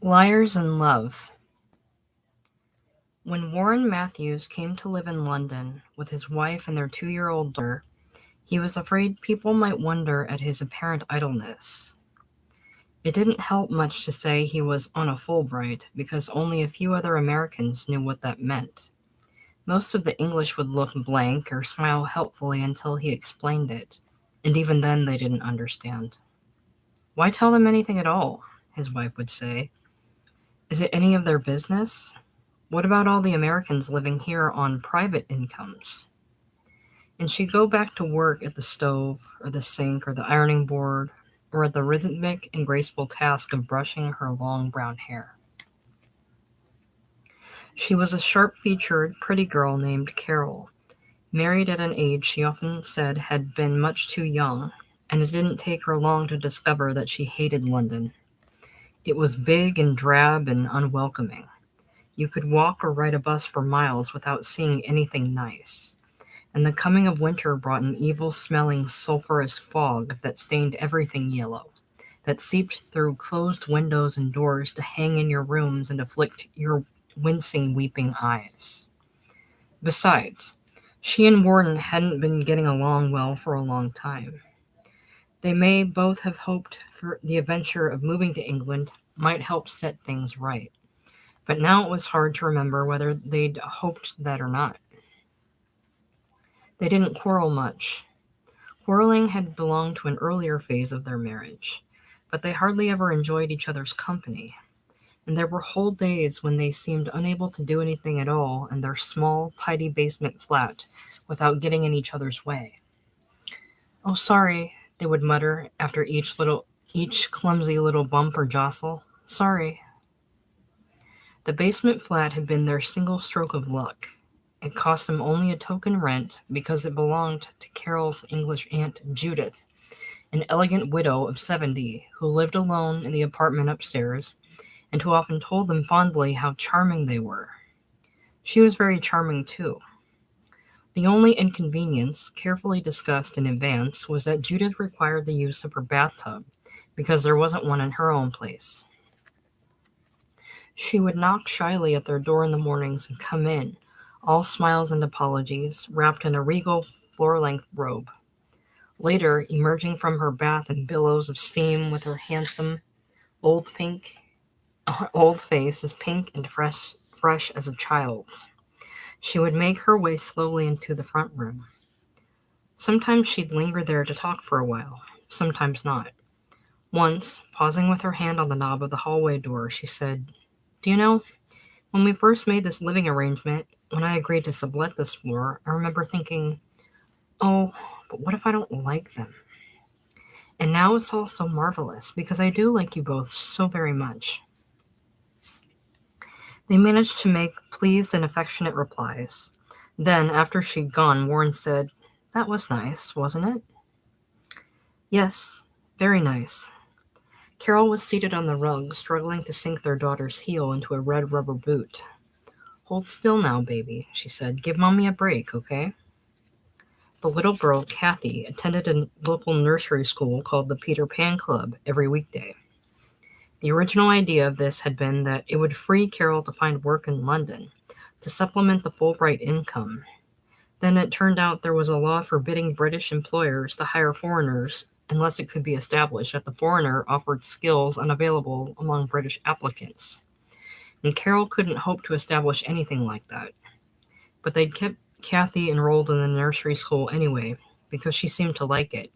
Liars in Love. When Warren Matthews came to live in London with his wife and their 2-year-old daughter, he was afraid people might wonder at his apparent idleness. It didn't help much to say he was on a Fulbright because only a few other Americans knew what that meant. Most of the English would look blank or smile helpfully until he explained it, and even then they didn't understand. "Why tell them anything at all?" his wife would say. "Is it any of their business? What about all the Americans living here on private incomes?" And she'd go back to work at the stove, or the sink, or the ironing board, or at the rhythmic and graceful task of brushing her long brown hair. She was a sharp featured, pretty girl named Carol, married at an age she often said had been much too young, and it didn't take her long to discover that she hated London. It was big and drab and unwelcoming. You could walk or ride a bus for miles without seeing anything nice. And the coming of winter brought an evil-smelling sulphurous fog that stained everything yellow, that seeped through closed windows and doors to hang in your rooms and afflict your wincing, weeping eyes. Besides, she and Warden hadn't been getting along well for a long time. They may both have hoped for the adventure of moving to England might help set things right. But now it was hard to remember whether they'd hoped that or not. They didn't quarrel much. Quarreling had belonged to an earlier phase of their marriage, but they hardly ever enjoyed each other's company, and there were whole days when they seemed unable to do anything at all in their small, tidy basement flat without getting in each other's way. "Oh, sorry," they would mutter after each clumsy little bump or jostle. "Sorry." The basement flat had been their single stroke of luck. It cost them only a token rent because it belonged to Carol's English aunt Judith, an elegant widow of 70 who lived alone in the apartment upstairs and who often told them fondly how charming they were. She was very charming too. The only inconvenience, carefully discussed in advance, was that Judith required the use of her bathtub because there wasn't one in her own place. She would knock shyly at their door in the mornings and come in, all smiles and apologies, wrapped in a regal floor-length robe. Later, emerging from her bath in billows of steam with her handsome old pink old face as pink and fresh as a child's, she would make her way slowly into the front room. Sometimes she'd linger there to talk for a while, sometimes not. Once, pausing with her hand on the knob of the hallway door, she said, "Do you know, when we first made this living arrangement, when I agreed to sublet this floor, I remember thinking, oh, but what if I don't like them? And now it's all so marvelous, because I do like you both so very much." They managed to make pleased and affectionate replies. Then, after she'd gone, Warren said, "That was nice, wasn't it?" "Yes, very nice." Carol was seated on the rug, struggling to sink their daughter's heel into a red rubber boot. "Hold still now, baby," she said. "Give Mommy a break, okay?" The little girl, Kathy, attended a local nursery school called the Peter Pan Club every weekday. The original idea of this had been that it would free Carol to find work in London, to supplement the Fulbright income. Then it turned out there was a law forbidding British employers to hire foreigners unless it could be established that the foreigner offered skills unavailable among British applicants. And Carol couldn't hope to establish anything like that. But they'd kept Kathy enrolled in the nursery school anyway, because she seemed to like it.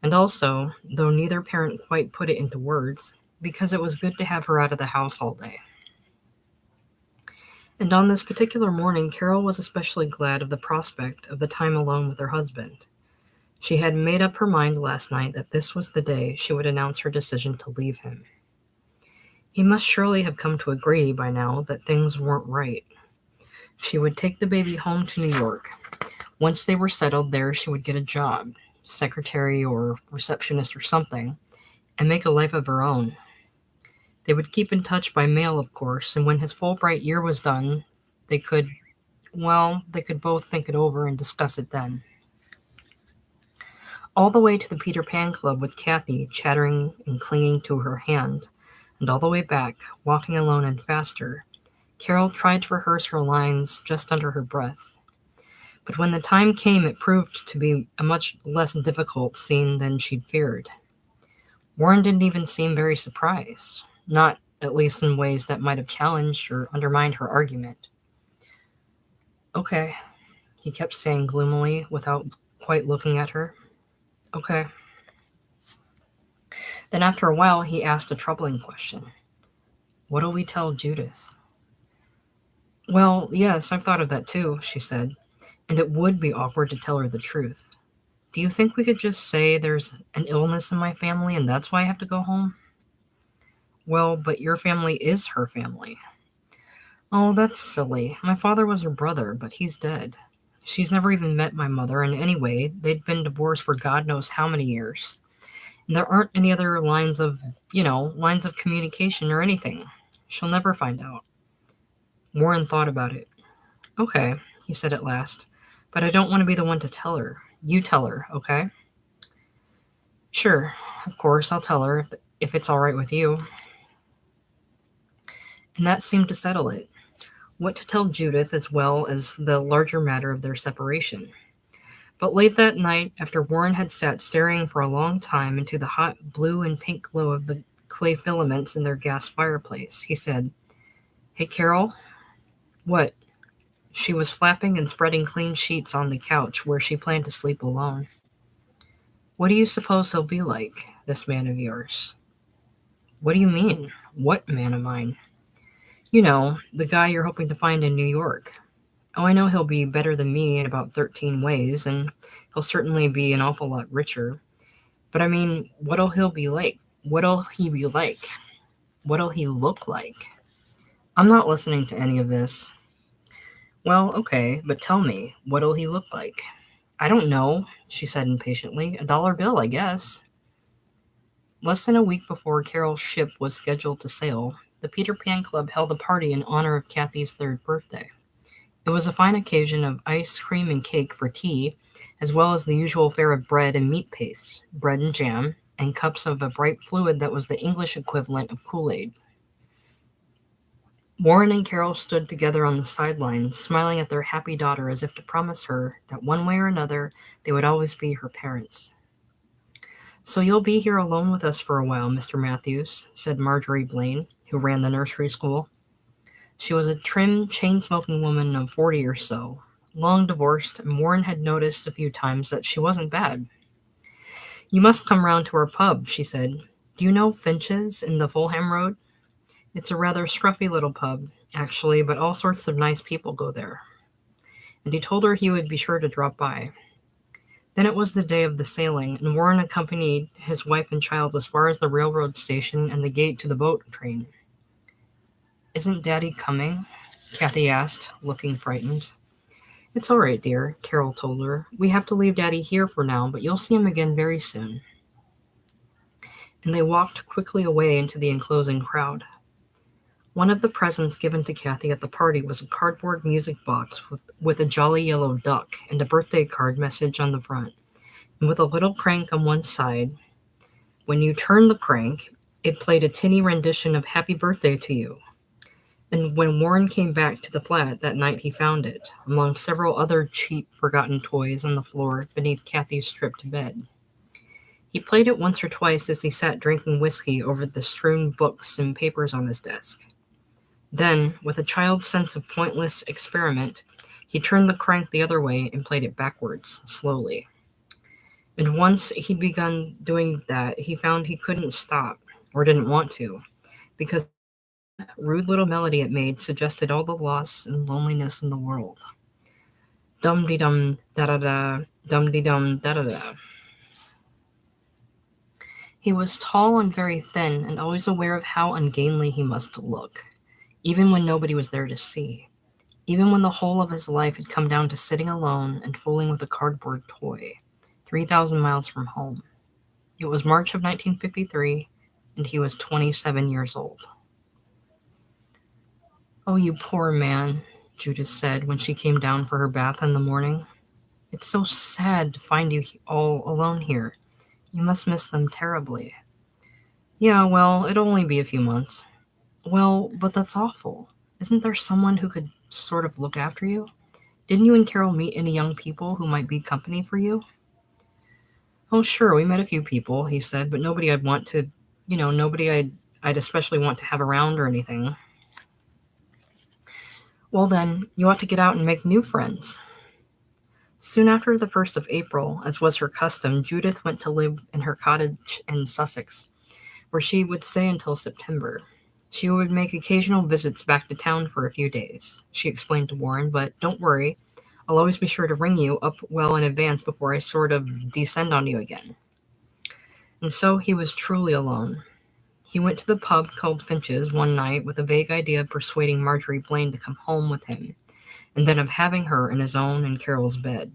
And also, though neither parent quite put it into words, because it was good to have her out of the house all day. And on this particular morning, Carol was especially glad of the prospect of the time alone with her husband. She had made up her mind last night that this was the day she would announce her decision to leave him. He must surely have come to agree by now that things weren't right. She would take the baby home to New York. Once they were settled there, she would get a job, secretary or receptionist or something, and make a life of her own. They would keep in touch by mail, of course, and when his Fulbright year was done, they could both think it over and discuss it then. All the way to the Peter Pan Club with Kathy chattering and clinging to her hand, And all the way back, walking alone and faster, Carol tried to rehearse her lines just under her breath. But when the time came, it proved to be a much less difficult scene than she'd feared. Warren didn't even seem very surprised, not at least in ways that might have challenged or undermined her argument. Okay, he kept saying gloomily without quite looking at her. Okay. Then after a while, he asked a troubling question. What'll we tell Judith? Well, yes, I've thought of that too, she said, and it would be awkward to tell her the truth. Do you think we could just say there's an illness in my family and that's why I have to go home? Well, but your family is her family. Oh, that's silly. My father was her brother, but he's dead. She's never even met my mother, and anyway, they'd been divorced for God knows how many years. And there aren't any other lines of communication or anything. She'll never find out. Warren thought about it. Okay, he said at last, but I don't want to be the one to tell her. You tell her, okay? Sure, of course, I'll tell her if it's all right with you. And that seemed to settle it. What to tell Judith as well as the larger matter of their separation. But late that night, after Warren had sat staring for a long time into the hot blue and pink glow of the clay filaments in their gas fireplace, he said, Hey, Carol? What? She was flapping and spreading clean sheets on the couch where she planned to sleep alone. What do you suppose he'll be like, this man of yours? What do you mean? What man of mine? You know, the guy you're hoping to find in New York. Oh, I know he'll be better than me in about 13 ways, and he'll certainly be an awful lot richer. But I mean, what'll he be like? What'll he be like? What'll he look like? I'm not listening to any of this. Well, okay, but tell me, what'll he look like? I don't know, she said impatiently. $1 bill, I guess. Less than a week before Carol's ship was scheduled to sail, the Peter Pan Club held a party in honor of Kathy's third birthday. It was a fine occasion of ice cream and cake for tea, as well as the usual fare of bread and meat paste, bread and jam, and cups of a bright fluid that was the English equivalent of Kool-Aid. Warren and Carol stood together on the sidelines, smiling at their happy daughter as if to promise her that one way or another they would always be her parents. So you'll be here alone with us for a while, Mr. Matthews, said Marjorie Blaine, who ran the nursery school. She was a trim, chain-smoking woman of 40 or so, long divorced, and Warren had noticed a few times that she wasn't bad. You must come round to our pub, she said. Do you know Finch's in the Fulham Road? It's a rather scruffy little pub, actually, but all sorts of nice people go there. And he told her he would be sure to drop by. Then it was the day of the sailing, and Warren accompanied his wife and child as far as the railroad station and the gate to the boat train. Isn't Daddy coming? Kathy asked, looking frightened. It's all right, dear, Carol told her. We have to leave Daddy here for now, but you'll see him again very soon. And they walked quickly away into the enclosing crowd. One of the presents given to Kathy at the party was a cardboard music box with a jolly yellow duck and a birthday card message on the front, and with a little crank on one side. When you turned the crank, it played a tinny rendition of Happy Birthday to You. And when Warren came back to the flat that night, he found it, among several other cheap, forgotten toys on the floor beneath Kathy's stripped bed. He played it once or twice as he sat drinking whiskey over the strewn books and papers on his desk. Then, with a child's sense of pointless experiment, he turned the crank the other way and played it backwards, slowly. And once he'd begun doing that, he found he couldn't stop, or didn't want to, because the rude little melody it made suggested all the loss and loneliness in the world. Dum-de-dum, da-da-da, dum-de-dum, da-da-da. He was tall and very thin, and always aware of how ungainly he must look, even when nobody was there to see, even when the whole of his life had come down to sitting alone and fooling with a cardboard toy, 3,000 miles from home. It was March of 1953, and he was 27 years old. Oh, you poor man, Judith said when she came down for her bath in the morning. It's so sad to find you all alone here. You must miss them terribly. Yeah, well, it'll only be a few months. Well, but that's awful. Isn't there someone who could sort of look after you? Didn't you and Carol meet any young people who might be company for you? Oh, sure, we met a few people, he said, but nobody I'd want to, nobody I'd especially want to have around or anything. Well, then, you ought to get out and make new friends. Soon after the 1st of April, as was her custom, Judith went to live in her cottage in Sussex, where she would stay until September. She would make occasional visits back to town for a few days, she explained to Warren, but don't worry, I'll always be sure to ring you up well in advance before I sort of descend on you again. And so he was truly alone. He went to the pub called Finch's one night with a vague idea of persuading Marjorie Blaine to come home with him, and then of having her in his own and Carol's bed.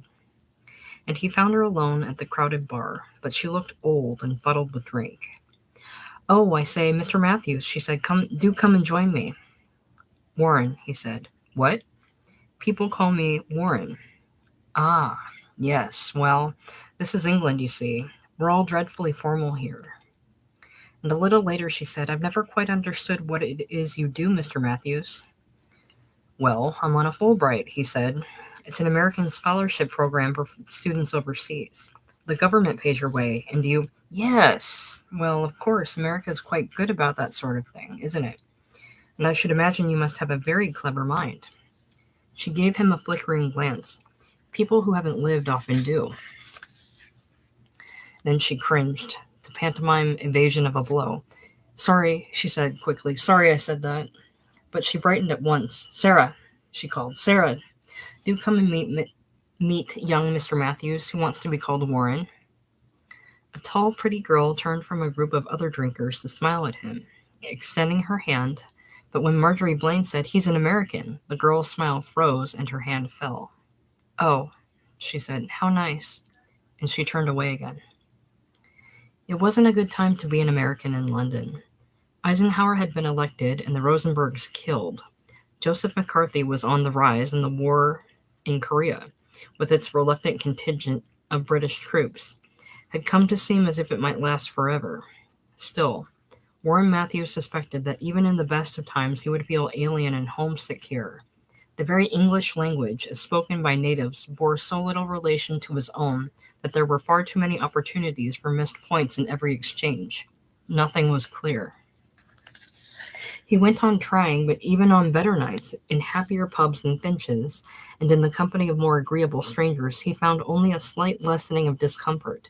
And he found her alone at the crowded bar, but she looked old and fuddled with drink. "Oh, I say, Mr. Matthews," she said, come and join me." "Warren," he said. "What?" "People call me Warren." "Ah, yes, well, this is England, you see. We're all dreadfully formal here." And a little later she said, "I've never quite understood what it is you do, Mr. Matthews." "Well, I'm on a Fulbright," he said. "It's an American scholarship program for students overseas. The government pays your way, and you—" "Yes! Well, of course, America is quite good about that sort of thing, isn't it? And I should imagine you must have a very clever mind." She gave him a flickering glance. People who haven't lived often do. Then she cringed, the pantomime evasion of a blow. "Sorry," she said quickly. "Sorry I said that." But she brightened at once. "Sarah," she called. "Sarah, do come and meet young Mr. Matthews, who wants to be called Warren." A tall, pretty girl turned from a group of other drinkers to smile at him, extending her hand, but when Marjorie Blaine said, "He's an American," the girl's smile froze and her hand fell. "Oh," she said, "how nice," and she turned away again. It wasn't a good time to be an American in London. Eisenhower had been elected and the Rosenbergs killed. Joseph McCarthy was on the rise in the war in Korea, with its reluctant contingent of British troops, had come to seem as if it might last forever. Still, Warren Matthews suspected that even in the best of times he would feel alien and homesick here. The very English language, as spoken by natives, bore so little relation to his own that there were far too many opportunities for missed points in every exchange. Nothing was clear. He went on trying, but even on better nights, in happier pubs than Finch's, and in the company of more agreeable strangers, he found only a slight lessening of discomfort,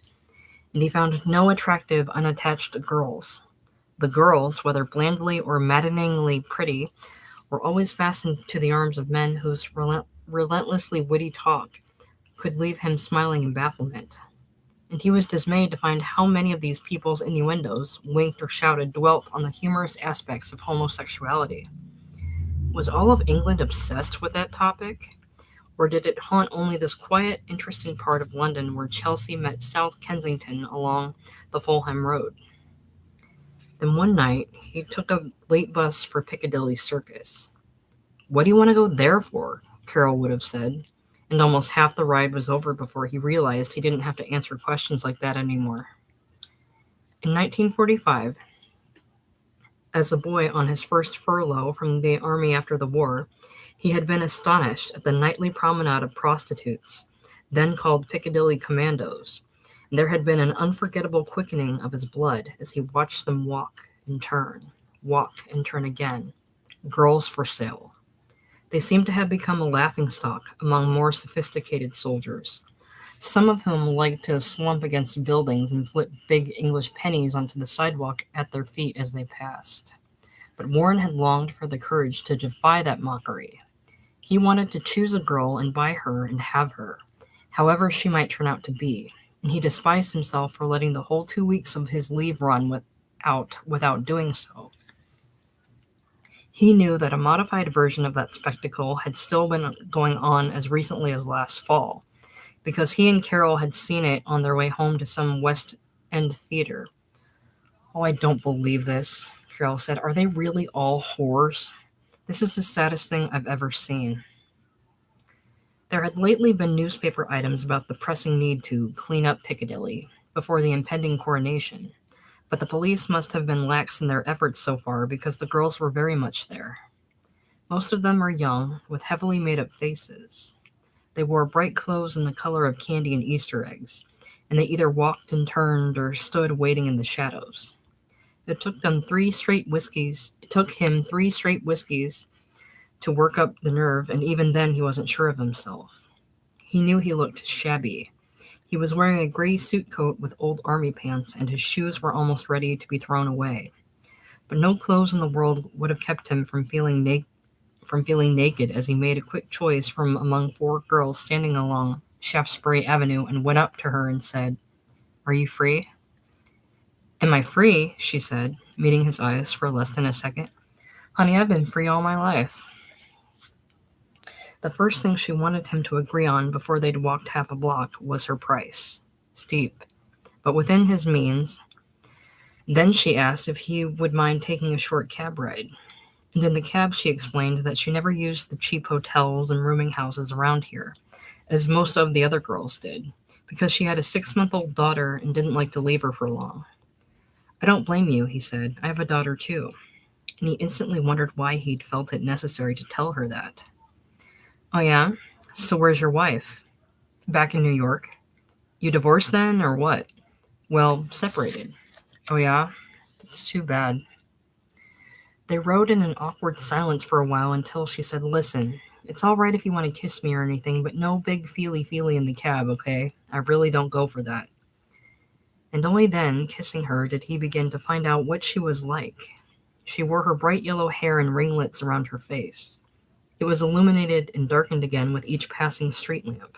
and he found no attractive, unattached girls. The girls, whether blandly or maddeningly pretty, were always fastened to the arms of men whose relentlessly witty talk could leave him smiling in bafflement. And he was dismayed to find how many of these people's innuendos, winked or shouted, dwelt on the humorous aspects of homosexuality. Was all of England obsessed with that topic? Or did it haunt only this quiet, interesting part of London where Chelsea met South Kensington along the Fulham Road? Then one night, he took a late bus for Piccadilly Circus. "What do you want to go there for?" Carol would have said, and almost half the ride was over before he realized he didn't have to answer questions like that anymore. In 1945, as a boy on his first furlough from the army after the war, he had been astonished at the nightly promenade of prostitutes, then called Piccadilly Commandos. And there had been an unforgettable quickening of his blood as he watched them walk and turn again. Girls for sale. They seemed to have become a laughingstock among more sophisticated soldiers, some of whom liked to slump against buildings and flip big English pennies onto the sidewalk at their feet as they passed. But Warren had longed for the courage to defy that mockery. He wanted to choose a girl and buy her and have her, however she might turn out to be, and he despised himself for letting the whole 2 weeks of his leave run without doing so. He knew that a modified version of that spectacle had still been going on as recently as last fall, because he and Carol had seen it on their way home to some West End theater. "Oh, I don't believe this," Carol said. "Are they really all whores? This is the saddest thing I've ever seen." There had lately been newspaper items about the pressing need to clean up Piccadilly before the impending coronation, But the police must have been lax in their efforts so far because the girls were very much there. Most of them are young, with heavily made up faces. They wore bright clothes in the color of candy and Easter eggs, and they either walked and turned or stood waiting in the shadows. It took him 3 straight whiskeys to work up the nerve, and even then he wasn't sure of himself. He knew he looked shabby. He was wearing a gray suit coat with old army pants, and his shoes were almost ready to be thrown away. But no clothes in the world would have kept him from feeling naked as he made a quick choice from among 4 girls standing along Shaftesbury Avenue and went up to her and said, "Are you free?" "Am I free?" she said, meeting his eyes for less than a second. "Honey, I've been free all my life." The first thing she wanted him to agree on before they'd walked half a block was her price. Steep, but within his means. Then she asked if he would mind taking a short cab ride. And in the cab she explained that she never used the cheap hotels and rooming houses around here, as most of the other girls did, because she had a 6-month-old daughter and didn't like to leave her for long. "I don't blame you," he said. "I have a daughter too." And he instantly wondered why he'd felt it necessary to tell her that. "Oh yeah? So where's your wife?" "Back in New York." "You divorced then, or what?" "Well, separated." "Oh yeah? That's too bad." They rode in an awkward silence for a while until she said, "Listen, it's all right if you want to kiss me or anything, but no big feely-feely in the cab, okay? I really don't go for that." And only then, kissing her, did he begin to find out what she was like. She wore her bright yellow hair in ringlets around her face. It was illuminated and darkened again with each passing street lamp.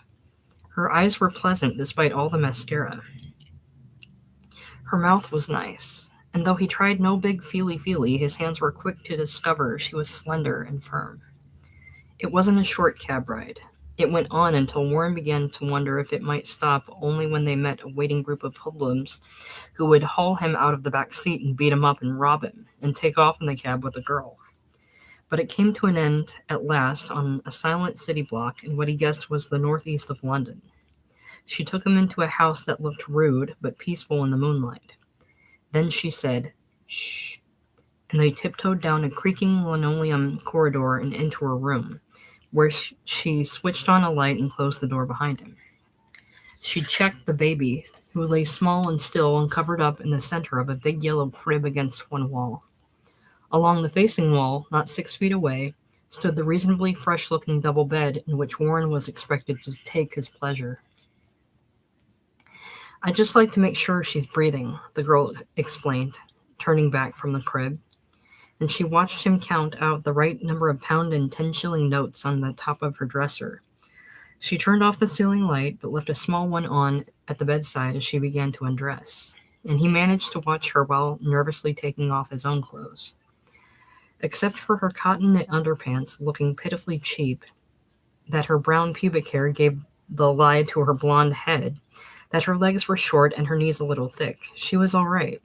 Her eyes were pleasant despite all the mascara. Her mouth was nice, and though he tried no big feely-feely, his hands were quick to discover she was slender and firm. It wasn't a short cab ride. It went on until Warren began to wonder if it might stop only when they met a waiting group of hoodlums who would haul him out of the back seat and beat him up and rob him, and take off in the cab with a girl. But it came to an end at last on a silent city block in what he guessed was the northeast of London. She took him into a house that looked rude but peaceful in the moonlight. Then she said, "Shh," and they tiptoed down a creaking linoleum corridor and into her room, where she switched on a light and closed the door behind him. She checked the baby, who lay small and still and covered up in the center of a big yellow crib against one wall. Along the facing wall, not 6 feet away, stood the reasonably fresh-looking double bed in which Warren was expected to take his pleasure. "I'd just like to make sure she's breathing," the girl explained, turning back from the crib. And she watched him count out the right number of pound and 10-shilling notes on the top of her dresser. She turned off the ceiling light, but left a small one on at the bedside as she began to undress, and he managed to watch her while nervously taking off his own clothes. Except for her cotton knit underpants looking pitifully cheap, that her brown pubic hair gave the lie to her blonde head, that her legs were short and her knees a little thick, she was all right,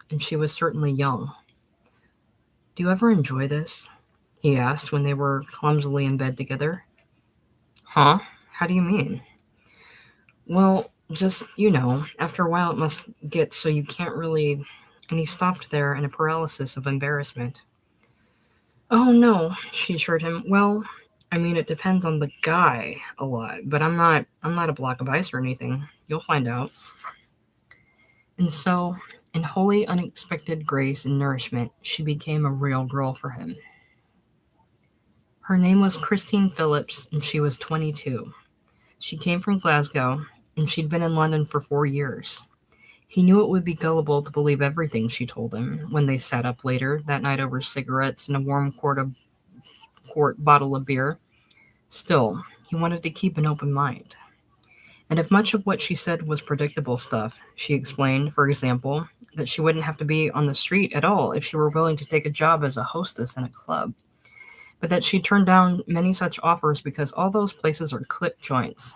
and she was certainly young. "Do you ever enjoy this?" he asked when they were clumsily in bed together. "Huh? How do you mean?" "Well, just, after a while it must get so you can't really—" And he stopped there in a paralysis of embarrassment. "Oh, no," she assured him. "Well, I mean, it depends on the guy a lot, but I'm not a block of ice or anything. You'll find out." And so, in wholly unexpected grace and nourishment, she became a real girl for him. Her name was Christine Phillips, and she was 22. She came from Glasgow, and she'd been in London for 4 years. He knew it would be gullible to believe everything she told him when they sat up later that night over cigarettes and a warm quart bottle of beer. Still, he wanted to keep an open mind. And if much of what she said was predictable stuff, she explained, for example, that she wouldn't have to be on the street at all if she were willing to take a job as a hostess in a club, but that she turned down many such offers because all those places are clip joints.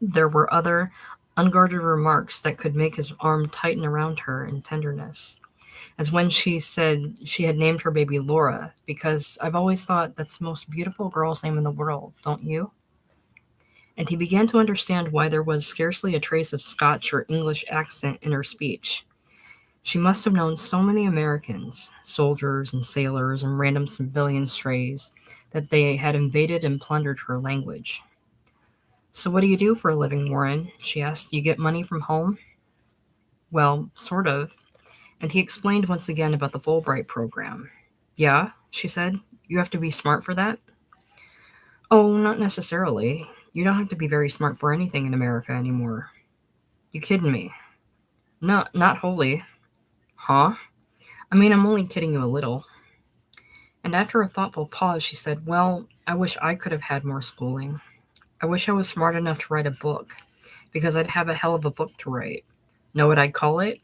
There were other unguarded remarks that could make his arm tighten around her in tenderness, as when she said she had named her baby Laura, because I've always thought that's the most beautiful girl's name in the world, don't you? And he began to understand why there was scarcely a trace of Scotch or English accent in her speech. She must have known so many Americans, soldiers and sailors and random civilian strays, that they had invaded and plundered her language. So, what do you do for a living, Warren? She asked. You get money from home? Well, sort of. And he explained once again about the Fulbright program. Yeah, she said. You have to be smart for that? Oh, not necessarily. You don't have to be very smart for anything in America anymore. You kidding me? No, not wholly. Huh? I mean, I'm only kidding you a little. And after a thoughtful pause, she said, well, I wish I could have had more schooling. I wish I was smart enough to write a book, because I'd have a hell of a book to write. Know what I'd call it?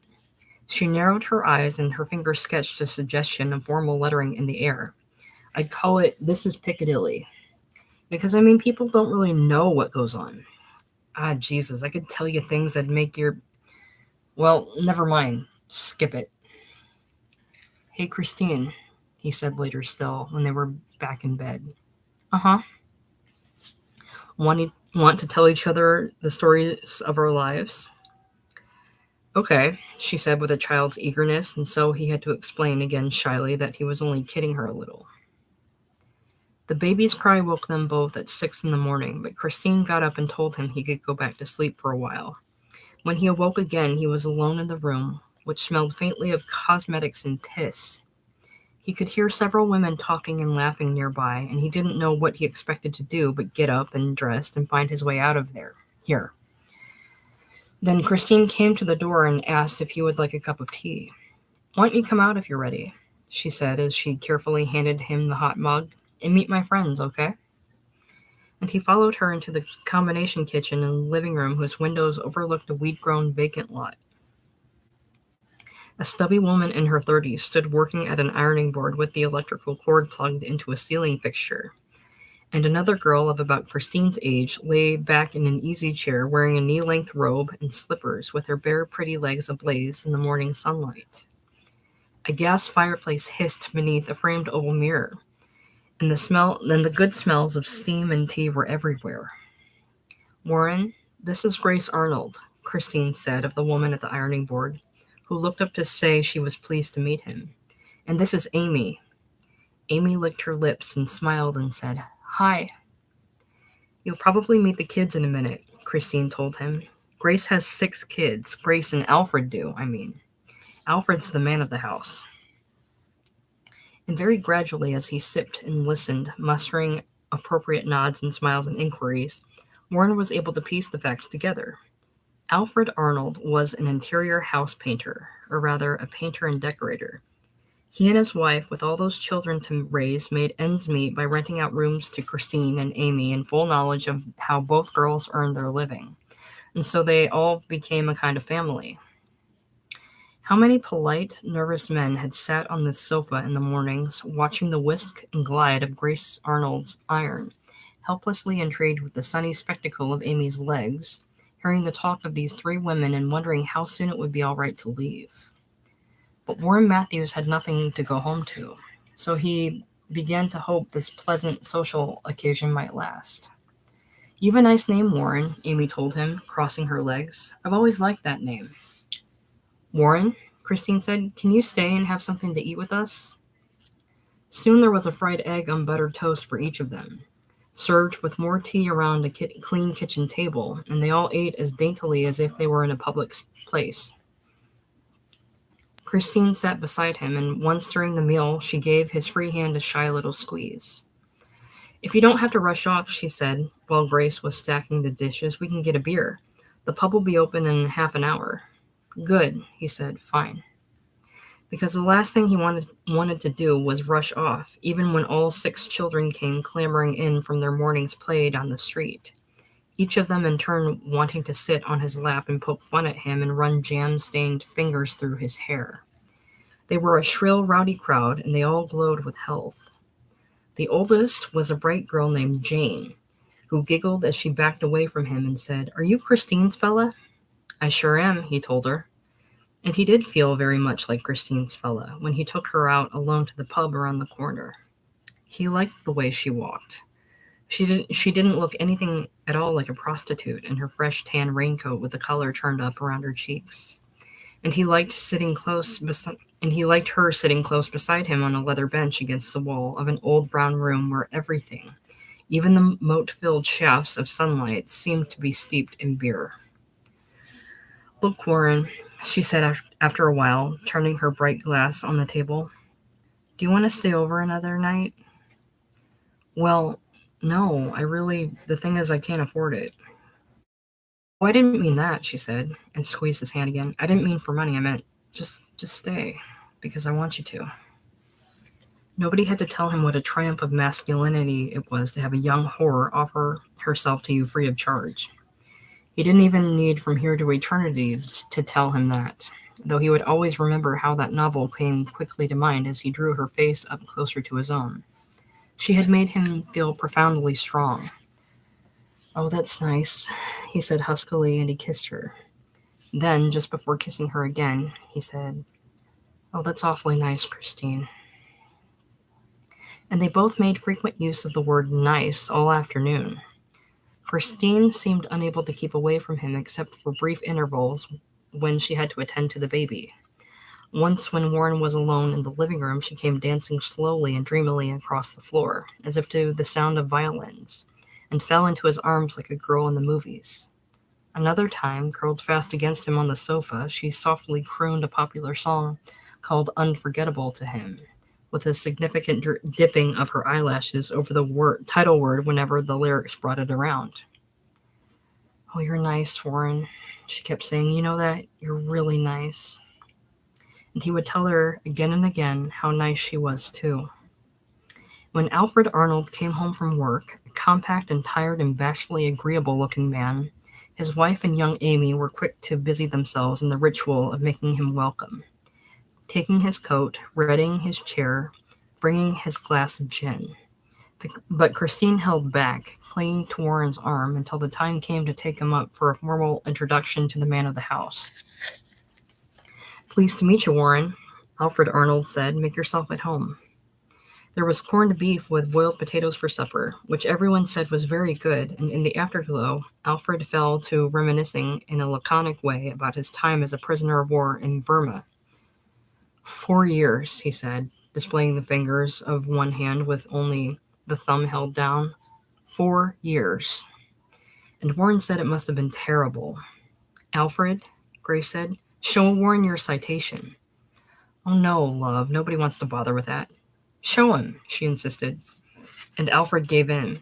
She narrowed her eyes and her finger sketched a suggestion of formal lettering in the air. I'd call it This is Piccadilly. Because, I mean, people don't really know what goes on. Ah, Jesus, I could tell you things that make your. Well, never mind. Skip it. Hey, Christine, he said later still, when they were back in bed. Uh huh. Want to tell each other the stories of our lives? Okay, she said with a child's eagerness, and so he had to explain again shyly that he was only kidding her a little. The baby's cry woke them both at 6 in the morning, but Christine got up and told him he could go back to sleep for a while. When he awoke again, he was alone in the room, which smelled faintly of cosmetics and piss. He could hear several women talking and laughing nearby, and he didn't know what he expected to do but get up and dress and find his way out of there. Here. Then Christine came to the door and asked if he would like a cup of tea. Why don't you come out if you're ready? She said as she carefully handed him the hot mug. And meet my friends, okay? And he followed her into the combination kitchen and living room whose windows overlooked a weed-grown vacant lot. A stubby woman in her 30s stood working at an ironing board with the electrical cord plugged into a ceiling fixture. And another girl of about Christine's age lay back in an easy chair wearing a knee-length robe and slippers with her bare pretty legs ablaze in the morning sunlight. A gas fireplace hissed beneath a framed oval mirror, and the good smells of steam and tea were everywhere. Warren, this is Grace Arnold, Christine said of the woman at the ironing board, who looked up to say she was pleased to meet him. And this is Amy. Amy licked her lips and smiled and said, Hi. You'll probably meet the kids in a minute, Christine told him. Grace has 6 kids. Grace and Alfred do, I mean. Alfred's the man of the house. And very gradually, as he sipped and listened, mustering appropriate nods and smiles and inquiries, Warren was able to piece the facts together. Alfred Arnold was an interior house painter, or rather, a painter and decorator. He and his wife, with all those children to raise, made ends meet by renting out rooms to Christine and Amy in full knowledge of how both girls earned their living. And so they all became a kind of family. How many polite, nervous men had sat on this sofa in the mornings, watching the whisk and glide of Grace Arnold's iron, helplessly intrigued with the sunny spectacle of Amy's legs, hearing the talk of these 3 women and wondering how soon it would be all right to leave. But Warren Matthews had nothing to go home to, so he began to hope this pleasant social occasion might last. You have a nice name, Warren, Amy told him, crossing her legs. I've always liked that name. Warren, Christine said, can you stay and have something to eat with us? Soon there was a fried egg on buttered toast for each of them, served with more tea around a clean kitchen table, and they all ate as daintily as if they were in a public place. Christine sat beside him, and once during the meal she gave his free hand a shy little squeeze. If you don't have to rush off, she said, while Grace was stacking the dishes, we can get a beer. The pub will be open in half an hour. Good, he said, fine. Because the last thing he wanted to do was rush off, even when all 6 children came clamoring in from their morning's play down the street, each of them in turn wanting to sit on his lap and poke fun at him and run jam-stained fingers through his hair. They were a shrill, rowdy crowd, and they all glowed with health. The oldest was a bright girl named Jane, who giggled as she backed away from him and said, Are you Christine's fella? I sure am, he told her. And he did feel very much like Christine's fella when he took her out alone to the pub around the corner. He liked the way she walked. She didn't look anything at all like a prostitute in her fresh tan raincoat with the collar turned up around her cheeks. and he liked her sitting close beside him on a leather bench against the wall of an old brown room where everything, even the mote-filled shafts of sunlight, seemed to be steeped in beer. "Look, Warren," she said after a while, turning her bright glass on the table. "Do you want to stay over another night?" "Well, no, the thing is I can't afford it." "Oh, I didn't mean that," she said, and squeezed his hand again. "I didn't mean for money. I meant just stay, because I want you to." Nobody had to tell him what a triumph of masculinity it was to have a young whore offer herself to you free of charge. He didn't even need From Here to Eternity to tell him that, though he would always remember how that novel came quickly to mind as he drew her face up closer to his own. She had made him feel profoundly strong. "Oh, that's nice," he said huskily, and he kissed her. Then, just before kissing her again, he said, "Oh, that's awfully nice, Christine." And they both made frequent use of the word nice all afternoon. Christine seemed unable to keep away from him except for brief intervals when she had to attend to the baby. Once, when Warren was alone in the living room, she came dancing slowly and dreamily across the floor, as if to the sound of violins, and fell into his arms like a girl in the movies. Another time, curled fast against him on the sofa, she softly crooned a popular song called Unforgettable to him, with a significant dipping of her eyelashes over the title word whenever the lyrics brought it around. "Oh, you're nice, Warren," she kept saying. "You know that? You're really nice." And he would tell her again and again how nice she was, too. When Alfred Arnold came home from work, a compact and tired and bashfully agreeable-looking man, his wife and young Amy were quick to busy themselves in the ritual of making him welcome, taking his coat, readying his chair, bringing his glass of gin. But Christine held back, clinging to Warren's arm until the time came to take him up for a formal introduction to the man of the house. "Pleased to meet you, Warren," Alfred Arnold said. "Make yourself at home." There was corned beef with boiled potatoes for supper, which everyone said was very good, and in the afterglow Alfred fell to reminiscing in a laconic way about his time as a prisoner of war in Burma. "4 years," he said, displaying the fingers of one hand with only the thumb held down. 4 years. And Warren said it must have been terrible. "Alfred," Grace said, "show Warren your citation." "Oh, no, love, nobody wants to bother with that." "Show him," she insisted. And Alfred gave in.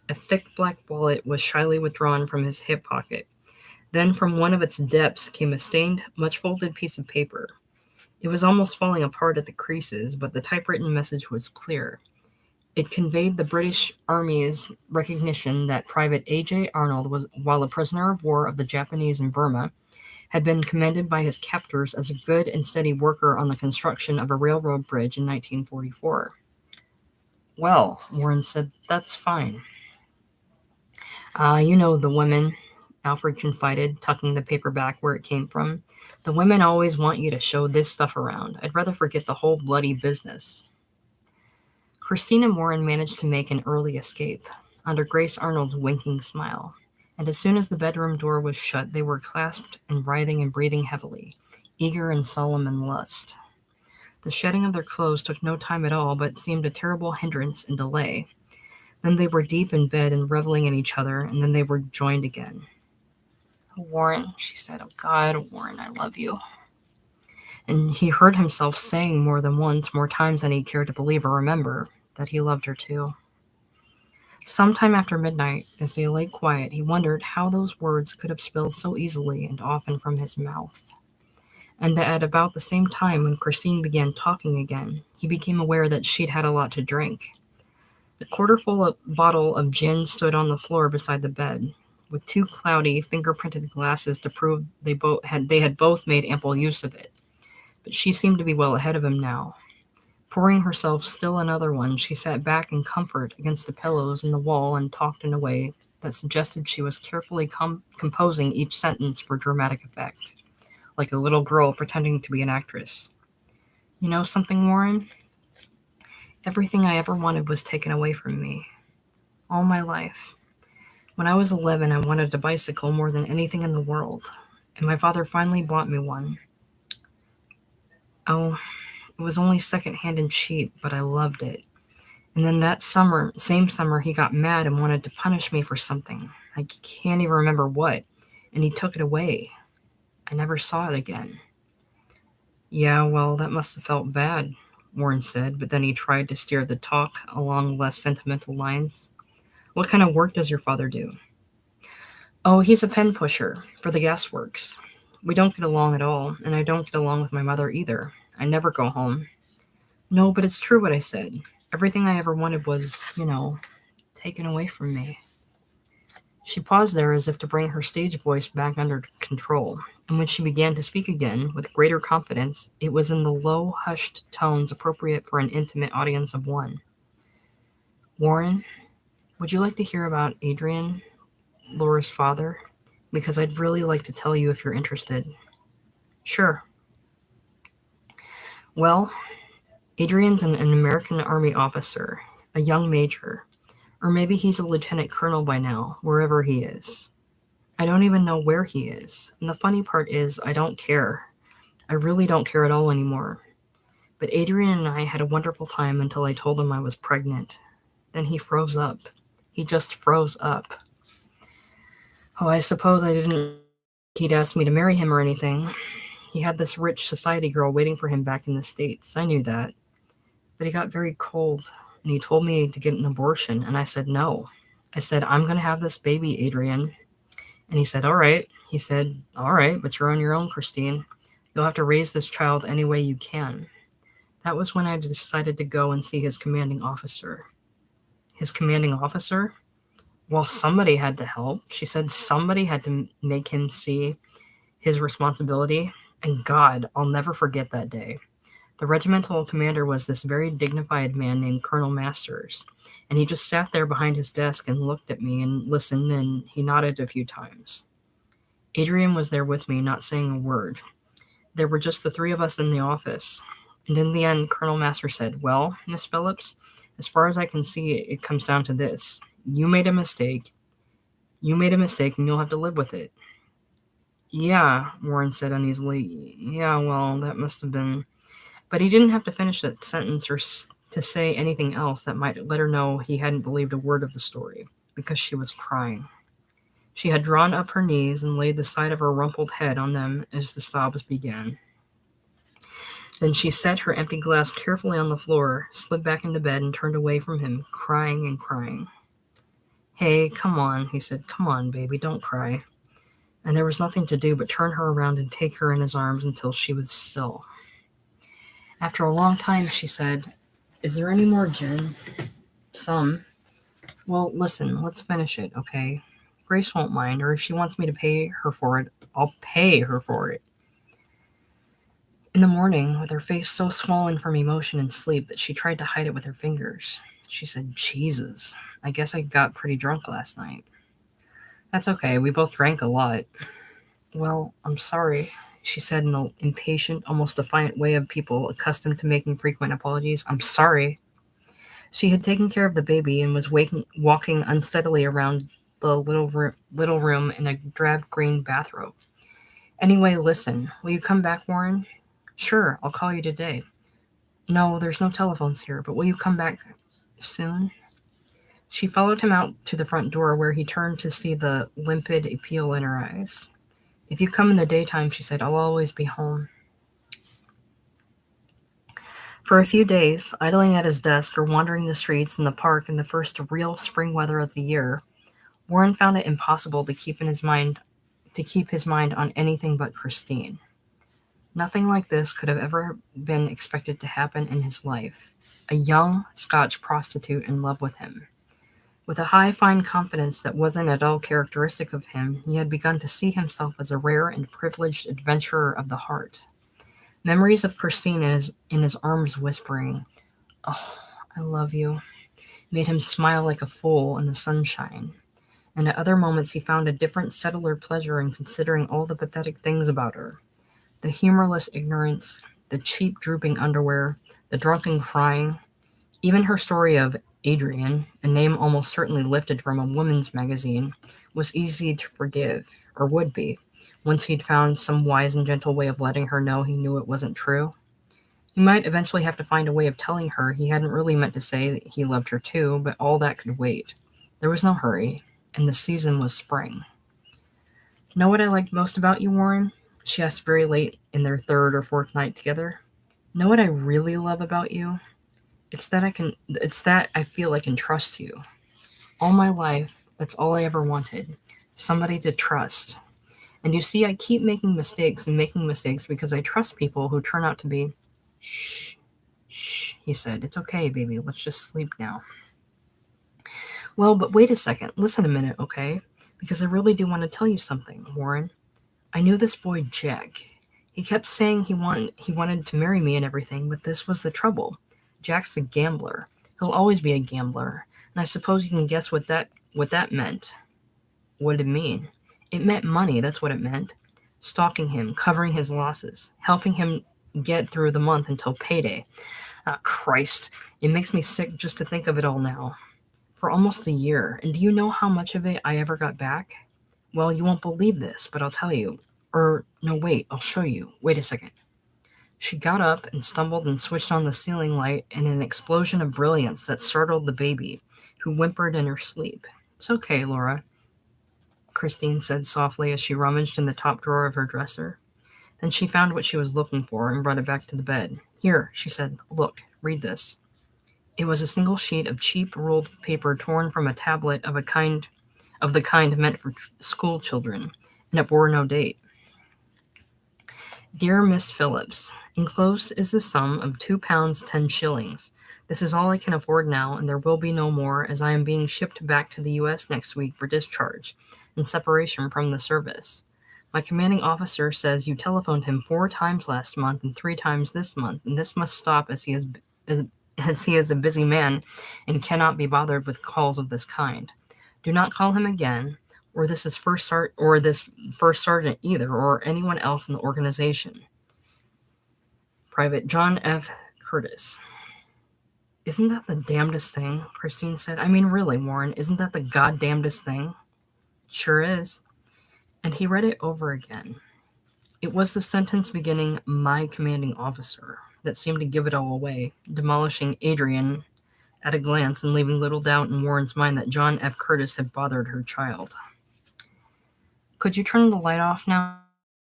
A thick black wallet was shyly withdrawn from his hip pocket. Then from one of its depths came a stained, much-folded piece of paper. It was almost falling apart at the creases, but the typewritten message was clear. It conveyed the British Army's recognition that Private A.J. Arnold was, while a prisoner of war of the Japanese in Burma, had been commended by his captors as a good and steady worker on the construction of a railroad bridge in 1944. "Well," Warren said, "that's fine." You know the women," Alfred confided, tucking the paper back where it came from. "The women always want you to show this stuff around. I'd rather forget the whole bloody business." Christine and Warren managed to make an early escape, under Grace Arnold's winking smile, and as soon as the bedroom door was shut they were clasped and writhing and breathing heavily, eager and solemn in lust. The shedding of their clothes took no time at all, but seemed a terrible hindrance and delay. Then they were deep in bed and reveling in each other, and then they were joined again. "Oh, Warren," she said, "oh God, Warren, I love you." And he heard himself saying more than once, more times than he cared to believe or remember, that he loved her too. Sometime after midnight, as they lay quiet, he wondered how those words could have spilled so easily and often from his mouth. And at about the same time when Christine began talking again, he became aware that she'd had a lot to drink. The quarter-full bottle of gin stood on the floor beside the bed, with two cloudy, finger-printed glasses to prove they had both made ample use of it. But she seemed to be well ahead of him now. Pouring herself still another one, she sat back in comfort against the pillows in the wall and talked in a way that suggested she was carefully composing each sentence for dramatic effect, like a little girl pretending to be an actress. "You know something, Warren? Everything I ever wanted was taken away from me. All my life. When I was 11, I wanted a bicycle more than anything in the world, and my father finally bought me one. Oh, it was only secondhand and cheap, but I loved it. And then that summer, same summer, he got mad and wanted to punish me for something. I can't even remember what. And he took it away. I never saw it again. Yeah, well, that must have felt bad, Warren said, but then he tried to steer the talk along less sentimental lines. What kind of work does your father do? Oh, he's a pen pusher for the gasworks. We don't get along at all, and I don't get along with my mother either. I never go home. No, but it's true what I said. Everything I ever wanted was, taken away from me. She paused there as if to bring her stage voice back under control, and when she began to speak again with greater confidence, it was in the low, hushed tones appropriate for an intimate audience of one. Warren, would you like to hear about Adrian, Laura's father? Because I'd really like to tell you if you're interested. Sure. Well, Adrian's an American Army officer, a young major, or maybe he's a lieutenant colonel by now, wherever he is. I don't even know where he is. And the funny part is, I don't care. I really don't care at all anymore. But Adrian and I had a wonderful time until I told him I was pregnant. Then he froze up. He just froze up. Oh, I suppose I didn't he'd asked me to marry him or anything. He had this rich society girl waiting for him back in the States. I knew that. But he got very cold, and he told me to get an abortion, and I said no. I said, I'm going to have this baby, Adrian. And he said, all right. He said, all right, but you're on your own, Christine. You'll have to raise this child any way you can. That was when I decided to go and see his commanding officer. His commanding officer? Well, somebody had to help. She said somebody had to make him see his responsibility. And God, I'll never forget that day. The regimental commander was this very dignified man named Colonel Masters, and he just sat there behind his desk and looked at me and listened, and he nodded a few times. Adrian was there with me, not saying a word. There were just the three of us in the office, and in the end, Colonel Masters said, well, Miss Phillips, as far as I can see, it comes down to this. You made a mistake. You made a mistake, and you'll have to live with it. Yeah, Warren said uneasily. Yeah, well, that must have been... But he didn't have to finish that sentence or to say anything else that might let her know he hadn't believed a word of the story, because she was crying. She had drawn up her knees and laid the side of her rumpled head on them as the sobs began. Then she set her empty glass carefully on the floor, slid back into bed, and turned away from him, crying and crying. Hey, come on, he said. Come on, baby, don't cry. And there was nothing to do but turn her around and take her in his arms until she was still. After a long time, she said, is there any more gin? Some. Well, listen, let's finish it, okay? Grace won't mind, or if she wants me to pay her for it, I'll pay her for it. In the morning, with her face so swollen from emotion and sleep that she tried to hide it with her fingers, she said, Jesus, I guess I got pretty drunk last night. That's okay, we both drank a lot. Well, I'm sorry, she said in the impatient, almost defiant way of people accustomed to making frequent apologies. I'm sorry. She had taken care of the baby and was walking unsteadily around the little room in a drab green bathrobe. Anyway, listen, will you come back, Warren? Sure, I'll call you today. No, there's no telephones here, but will you come back soon? She followed him out to the front door where he turned to see the limpid appeal in her eyes. If you come in the daytime, she said, I'll always be home. For a few days, idling at his desk or wandering the streets in the park in the first real spring weather of the year, Warren found it impossible to keep his mind on anything but Christine. Nothing like this could have ever been expected to happen in his life. A young Scotch prostitute in love with him. With a high, fine confidence that wasn't at all characteristic of him, he had begun to see himself as a rare and privileged adventurer of the heart. Memories of Christine in his arms whispering, "Oh, I love you," made him smile like a fool in the sunshine. And at other moments he found a different, subtler pleasure in considering all the pathetic things about her. The humorless ignorance, the cheap drooping underwear, the drunken crying, even her story of Adrian, a name almost certainly lifted from a woman's magazine, was easy to forgive, or would be, once he'd found some wise and gentle way of letting her know he knew it wasn't true. He might eventually have to find a way of telling her he hadn't really meant to say that he loved her too, but all that could wait. There was no hurry, and the season was spring. Know what I liked most about you, Warren? She asked very late in their third or fourth night together. Know what I really love about you? It's that I feel I can trust you. All my life, that's all I ever wanted. Somebody to trust. And you see, I keep making mistakes and making mistakes because I trust people who turn out to be. Shh, shh, he said. It's okay, baby. Let's just sleep now. Well, but wait a second. Listen a minute, okay? Because I really do want to tell you something, Warren. I knew this boy Jack. He kept saying he wanted to marry me and everything, but this was the trouble. Jack's a gambler. He'll always be a gambler. And I suppose you can guess what that meant. What did it mean? It meant money, that's what it meant. Stalking him, covering his losses, helping him get through the month until payday. Ah, Christ, it makes me sick just to think of it all now. For almost a year, and do you know how much of it I ever got back? Well, you won't believe this, but I'll tell you. Or, no, wait, I'll show you. Wait a second. She got up and stumbled and switched on the ceiling light in an explosion of brilliance that startled the baby, who whimpered in her sleep. It's okay, Laura, Christine said softly as she rummaged in the top drawer of her dresser. Then she found what she was looking for and brought it back to the bed. Here, she said, look, read this. It was a single sheet of cheap ruled paper torn from a tablet of the kind meant for school children, and it bore no date. Dear Miss Phillips, enclosed is the sum of £2 10 shillings. This is all I can afford now, and there will be no more, as I am being shipped back to the U.S. next week for discharge and separation from the service. My commanding officer says you telephoned him 4 times last month and 3 times this month, and this must stop as, as he is a busy man and cannot be bothered with calls of this kind. Do not call him again, or this first sergeant either, or anyone else in the organization. Private John F. Curtis. Isn't that the damnedest thing? Christine said. I mean, really, Warren, isn't that the goddamnedest thing? Sure is. And he read it over again. It was the sentence beginning, my commanding officer, that seemed to give it all away, demolishing Adrian at a glance and leaving little doubt in Warren's mind that John F. Curtis had bothered her child. Could you turn the light off now,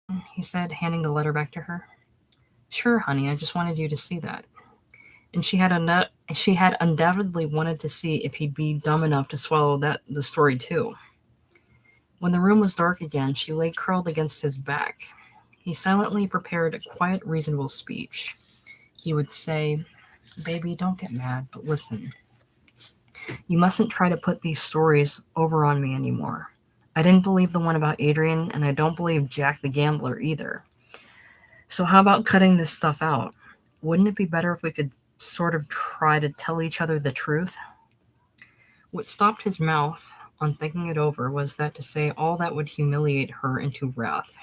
Warren? He said, handing the letter back to her. Sure, honey, I just wanted you to see that. And she had undoubtedly wanted to see if he'd be dumb enough to swallow the story too. When the room was dark again, she lay curled against his back. He silently prepared a quiet, reasonable speech. He would say, Baby, don't get mad, but listen. You mustn't try to put these stories over on me anymore. I didn't believe the one about Adrian, and I don't believe Jack the gambler either. So how about cutting this stuff out? Wouldn't it be better if we could sort of try to tell each other the truth? What stopped his mouth on thinking it over was that to say all that would humiliate her into wrath.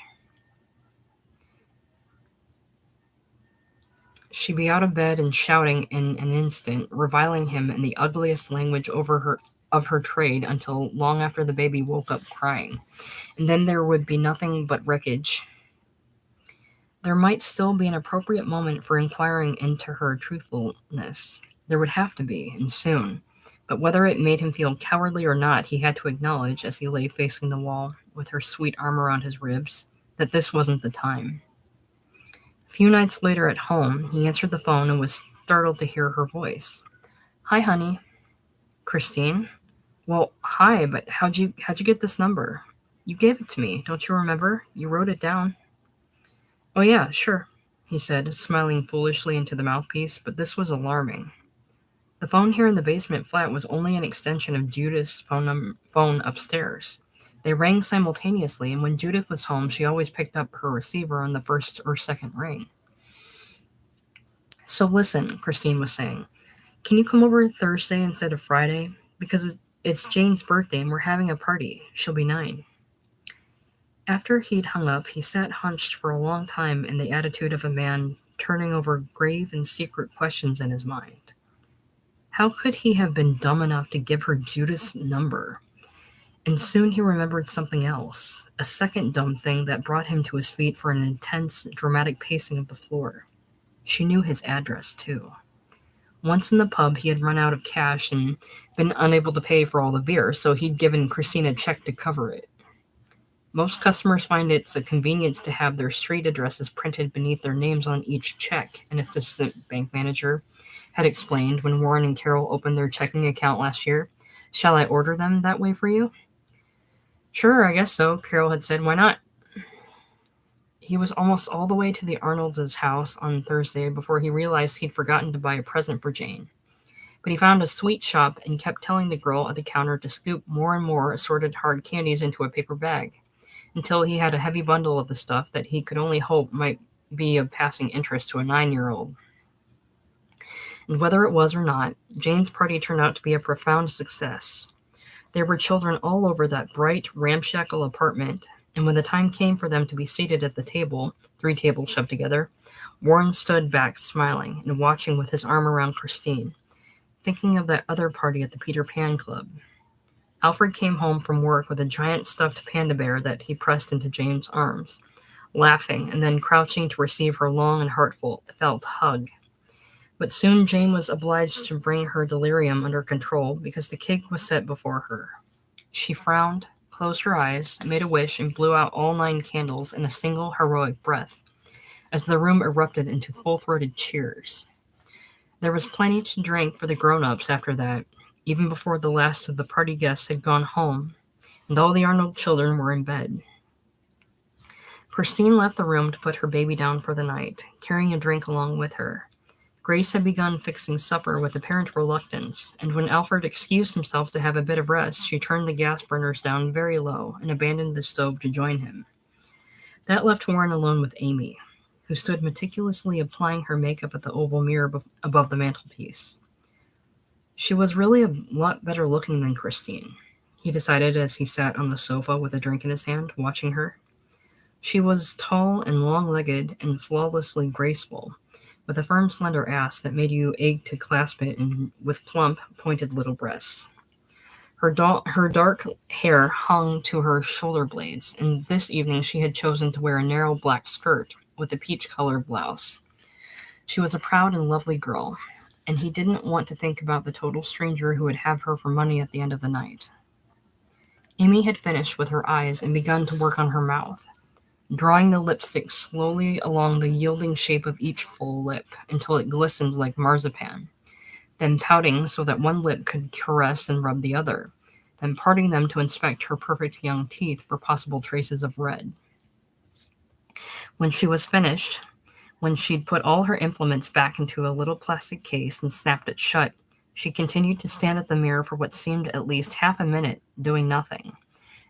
She'd be out of bed and shouting in an instant, reviling him in the ugliest language of her trade until long after the baby woke up crying. And then there would be nothing but wreckage. There might still be an appropriate moment for inquiring into her truthfulness. There would have to be, and soon. But whether it made him feel cowardly or not, he had to acknowledge, as he lay facing the wall, with her sweet arm around his ribs, that this wasn't the time. A few nights later at home, he answered the phone and was startled to hear her voice. Hi, honey. Christine? Well, hi, but how'd you get this number? You gave it to me, don't you remember? You wrote it down. Oh yeah, sure, he said, smiling foolishly into the mouthpiece, but this was alarming. The phone here in the basement flat was only an extension of Judith's phone upstairs. They rang simultaneously, and when Judith was home, she always picked up her receiver on the first or second ring. So listen, Christine was saying, can you come over Thursday instead of Friday? Because it's Jane's birthday and we're having a party. She'll be 9. After he'd hung up, he sat hunched for a long time in the attitude of a man turning over grave and secret questions in his mind. How could he have been dumb enough to give her Judith's number? And soon he remembered something else, a second dumb thing that brought him to his feet for an intense, dramatic pacing of the floor. She knew his address, too. Once in the pub, he had run out of cash and been unable to pay for all the beer, so he'd given Christine a check to cover it. Most customers find it's a convenience to have their street addresses printed beneath their names on each check, an assistant bank manager had explained when Warren and Carol opened their checking account last year. Shall I order them that way for you? Sure, I guess so, Carol had said. Why not? He was almost all the way to the Arnold's house on Thursday before he realized he'd forgotten to buy a present for Jane. But he found a sweet shop and kept telling the girl at the counter to scoop more and more assorted hard candies into a paper bag, until he had a heavy bundle of the stuff that he could only hope might be of passing interest to a 9-year-old. And whether it was or not, Jane's party turned out to be a profound success. There were children all over that bright, ramshackle apartment, and when the time came for them to be seated at the table, 3 tables shoved together, Warren stood back smiling and watching with his arm around Christine, thinking of that other party at the Peter Pan Club. Alfred came home from work with a giant stuffed panda bear that he pressed into Jane's arms, laughing and then crouching to receive her long and heartfelt hug. But soon Jane was obliged to bring her delirium under control because the cake was set before her. She frowned, closed her eyes, made a wish, and blew out all 9 candles in a single heroic breath, as the room erupted into full-throated cheers. There was plenty to drink for the grown-ups after that, even before the last of the party guests had gone home, and all the Arnold children were in bed. Christine left the room to put her baby down for the night, carrying a drink along with her. Grace had begun fixing supper with apparent reluctance, and when Alfred excused himself to have a bit of rest, she turned the gas burners down very low and abandoned the stove to join him. That left Warren alone with Amy, who stood meticulously applying her makeup at the oval mirror above the mantelpiece. She was really a lot better looking than Christine, he decided as he sat on the sofa with a drink in his hand, watching her. She was tall and long-legged and flawlessly graceful, with a firm, slender ass that made you ache to clasp it, and with plump, pointed little breasts. Her dark hair hung to her shoulder blades, and this evening she had chosen to wear a narrow black skirt with a peach-colored blouse. She was a proud and lovely girl, and he didn't want to think about the total stranger who would have her for money at the end of the night. Amy had finished with her eyes and begun to work on her mouth, drawing the lipstick slowly along the yielding shape of each full lip until it glistened like marzipan, then pouting so that one lip could caress and rub the other, then parting them to inspect her perfect young teeth for possible traces of red. When she was finished, when she'd put all her implements back into a little plastic case and snapped it shut, she continued to stand at the mirror for what seemed at least half a minute, doing nothing.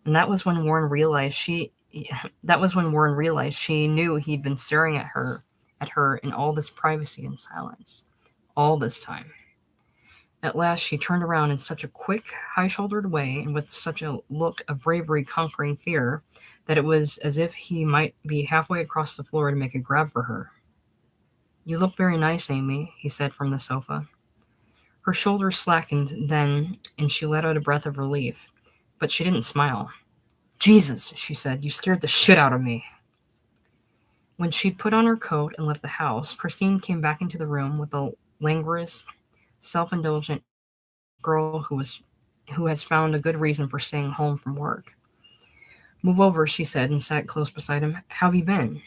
And that was when Warren realized she knew he'd been staring at her in all this privacy and silence, all this time. At last she turned around in such a quick, high-shouldered way and with such a look of bravery conquering fear that it was as if he might be halfway across the floor to make a grab for her. "You look very nice, Amy," he said from the sofa. Her shoulders slackened then, and she let out a breath of relief, but she didn't smile. "Jesus," she said, "you scared the shit out of me." When she'd put on her coat and left the house, Christine came back into the room with a languorous, self-indulgent girl who has found a good reason for staying home from work. "Move over," she said, and sat close beside him. "How have you been?"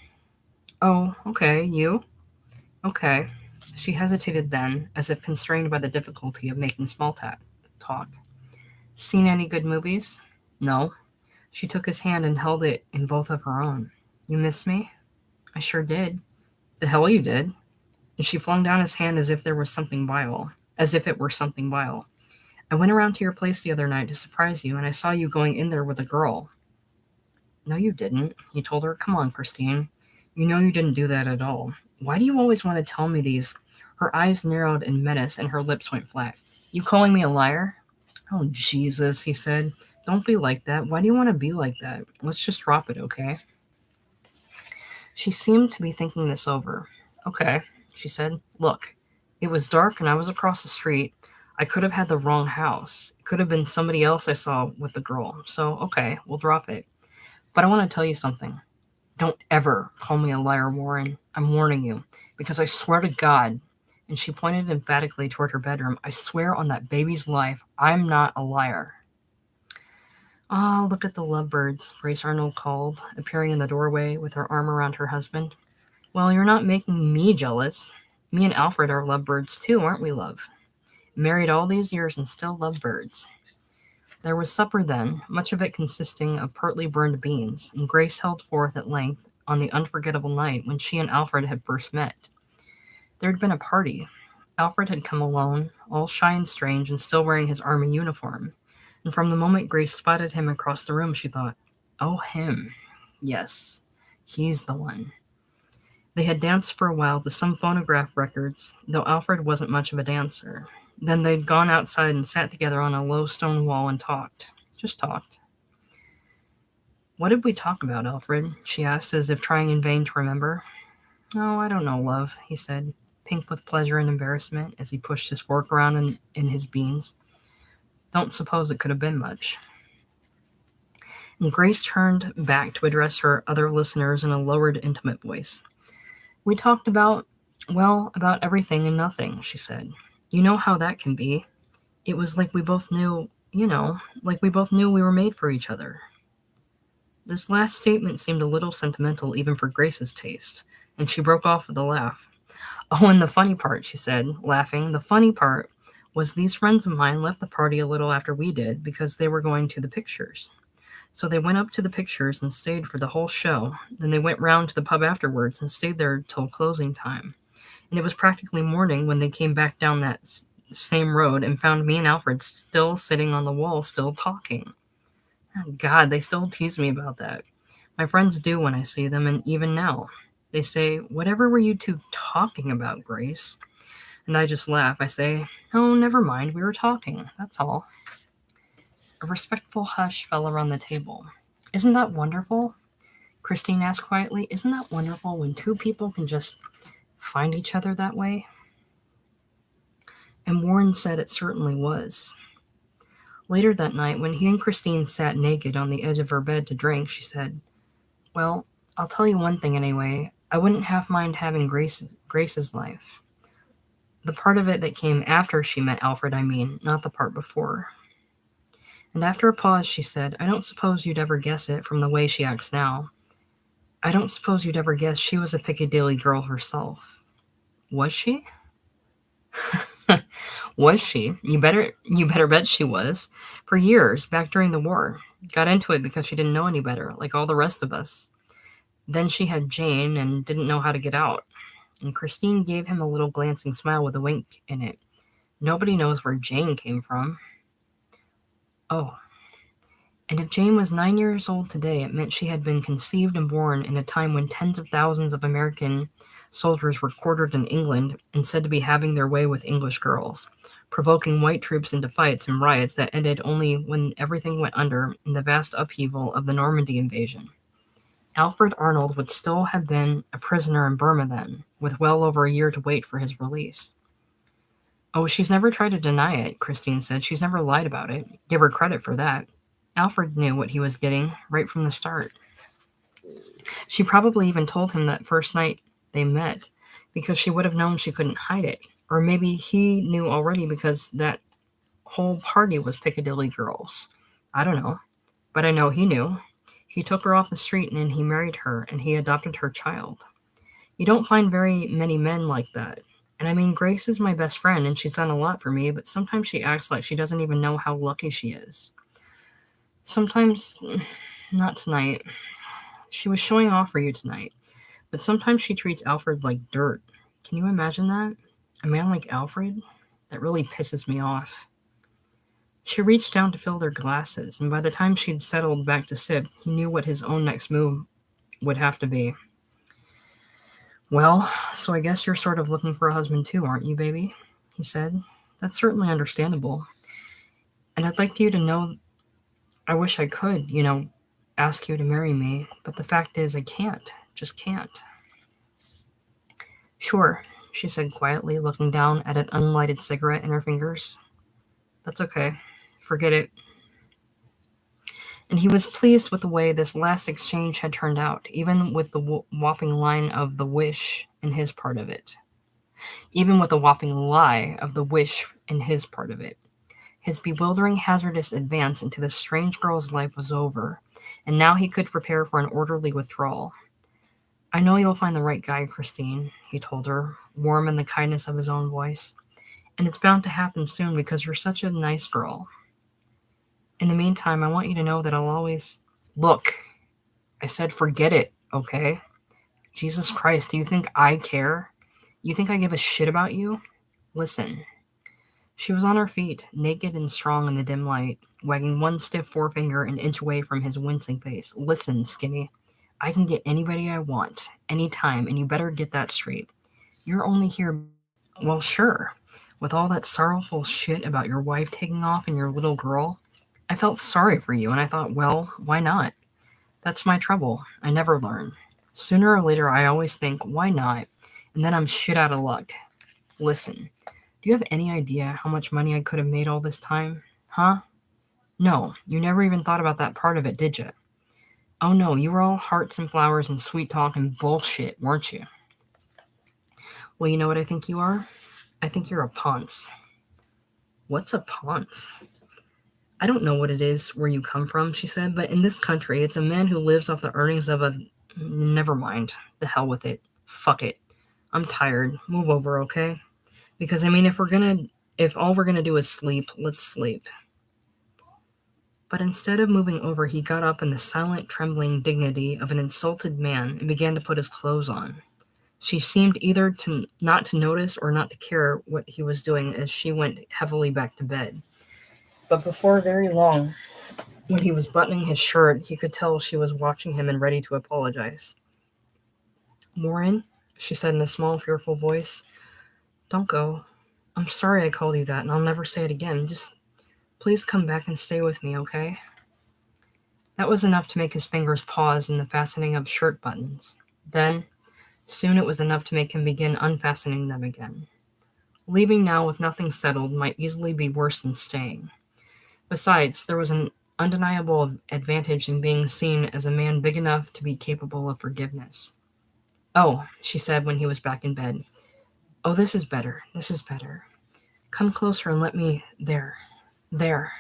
"Oh, okay. You?" "Okay." She hesitated then, as if constrained by the difficulty of making small talk. "Seen any good movies?" "No." She took his hand and held it in both of her own. "You miss me?" "I sure did." "The hell you did." And she flung down his hand as if it were something vile. "I went around to your place the other night to surprise you, and I saw you going in there with a girl." "No, you didn't," he told her. "Come on, Christine. You know you didn't do that at all. Why do you always want to tell me these?" Her eyes narrowed in menace, and her lips went flat. "You calling me a liar?" "Oh, Jesus," he said. "Don't be like that. Why do you want to be like that? Let's just drop it, okay?" She seemed to be thinking this over. "Okay," she said. "Look, it was dark and I was across the street. I could have had the wrong house. It could have been somebody else I saw with the girl. So, okay, we'll drop it. But I want to tell you something. Don't ever call me a liar, Warren. I'm warning you, because I swear to God, and she pointed emphatically toward her bedroom, I swear on that baby's life, I'm not a liar. Ah, look at the lovebirds, Grace Arnold called, appearing in the doorway with her arm around her husband. Well, you're not making me jealous. Me and Alfred are lovebirds too, aren't we, love? Married all these years and still lovebirds. There was supper then, much of it consisting of partly burned beans, and Grace held forth at length on the unforgettable night when she and Alfred had first met. There had been a party. Alfred had come alone, all shy and strange, and still wearing his army uniform. And from the moment Grace spotted him across the room, she thought, oh, him. Yes, he's the one. They had danced for a while to some phonograph records, though Alfred wasn't much of a dancer. Then they'd gone outside and sat together on a low stone wall and talked. Just talked. What did we talk about, Alfred? She asked, as if trying in vain to remember. Oh, I don't know, love, he said, pink with pleasure and embarrassment as he pushed his fork around in his beans. Don't suppose it could have been much. And Grace turned back to address her other listeners in a lowered, intimate voice. We talked about everything and nothing, she said. You know how that can be. It was like we both knew, like we both knew we were made for each other. This last statement seemed a little sentimental even for Grace's taste, and she broke off with a laugh. Oh, and the funny part, she said, laughing, the funny part was these friends of mine left the party a little after we did because they were going to the pictures. So they went up to the pictures and stayed for the whole show. Then they went round to the pub afterwards and stayed there till closing time. And it was practically morning when they came back down that same road and found me and Alfred still sitting on the wall, still talking. Oh, God, they still tease me about that. My friends do when I see them, and even now. They say, whatever were you two talking about, Grace? And I just laugh. I say, oh, never mind, we were talking, that's all. A respectful hush fell around the table. Isn't that wonderful? Christine asked quietly. Isn't that wonderful when two people can just find each other that way? And Warren said it certainly was. Later that night, when he and Christine sat naked on the edge of her bed to drink, she said, well, I'll tell you one thing anyway. I wouldn't half mind having Grace's life. The part of it that came after she met Alfred, I mean, not the part before. And after a pause, she said, I don't suppose you'd ever guess it from the way she acts now. I don't suppose you'd ever guess she was a Piccadilly girl herself. Was she? Was she? You better bet she was. For years, back during the war. Got into it because she didn't know any better, like all the rest of us. Then she had Jane and didn't know how to get out. And Christine gave him a little glancing smile with a wink in it. Nobody knows where Jane came from. Oh. And if Jane was 9 years old today, it meant she had been conceived and born in a time when tens of thousands of American soldiers were quartered in England and said to be having their way with English girls, provoking white troops into fights and riots that ended only when everything went under in the vast upheaval of the Normandy invasion. Alfred Arnold would still have been a prisoner in Burma then, with well over a year to wait for his release. Oh, she's never tried to deny it, Christine said. She's never lied about it. Give her credit for that. Alfred knew what he was getting right from the start. She probably even told him that first night they met, because she would have known she couldn't hide it. Or maybe he knew already because that whole party was Piccadilly girls. I don't know. But I know he knew. He took her off the street and he married her and he adopted her child. You don't find very many men like that. And I mean, Grace is my best friend and she's done a lot for me, but sometimes she acts like she doesn't even know how lucky she is. Sometimes, not tonight. She was showing off for you tonight. But sometimes she treats Alfred like dirt. Can you imagine that? A man like Alfred? That really pisses me off. She reached down to fill their glasses, and by the time she'd settled back to sip, he knew what his own next move would have to be. Well, so I guess you're sort of looking for a husband too, aren't you, baby? He said. That's certainly understandable. And I'd like you to know I wish I could, ask you to marry me, but the fact is I can't. Just can't. Sure, she said quietly, looking down at an unlighted cigarette in her fingers. That's okay. Forget it. And he was pleased with the way this last exchange had turned out, even with the whopping line of the wish in his part of it. Even with the whopping lie of the wish in his part of it. His bewildering, hazardous advance into this strange girl's life was over, and now he could prepare for an orderly withdrawal. I know you'll find the right guy, Christine, he told her, warm in the kindness of his own voice. And it's bound to happen soon because you're such a nice girl. In the meantime, I want you to know that I'll always. Look, I said forget it, okay? Jesus Christ, do you think I care? You think I give a shit about you? Listen. She was on her feet, naked and strong in the dim light, wagging one stiff forefinger an inch away from his wincing face. Listen, Skinny. I can get anybody I want, anytime, and you better get that straight. You're only here. Well, sure. With all that sorrowful shit about your wife taking off and your little girl, I felt sorry for you, and I thought, well, why not? That's my trouble. I never learn. Sooner or later, I always think, why not? And then I'm shit out of luck. Listen, do you have any idea how much money I could have made all this time? Huh? No, you never even thought about that part of it, did you? Oh no, you were all hearts and flowers and sweet talk and bullshit, weren't you? Well, you know what I think you are? I think you're a ponce. What's a ponce? I don't know what it is where you come from, she said, but in this country, it's a man who lives off the earnings of a. Never mind. The hell with it. Fuck it. I'm tired. Move over, okay? Because, I mean, if all we're gonna do is sleep, let's sleep. But instead of moving over, he got up in the silent, trembling dignity of an insulted man and began to put his clothes on. She seemed either to not to notice or not to care what he was doing as she went heavily back to bed. But before very long, when he was buttoning his shirt, he could tell she was watching him and ready to apologize. Warren, she said in a small, fearful voice, don't go. I'm sorry I called you that, and I'll never say it again. Just please come back and stay with me, okay? That was enough to make his fingers pause in the fastening of shirt buttons. Then, soon it was enough to make him begin unfastening them again. Leaving now with nothing settled might easily be worse than staying. Besides, there was an undeniable advantage in being seen as a man big enough to be capable of forgiveness. Oh, she said when he was back in bed. Oh, this is better. This is better. Come closer and let me. There. There.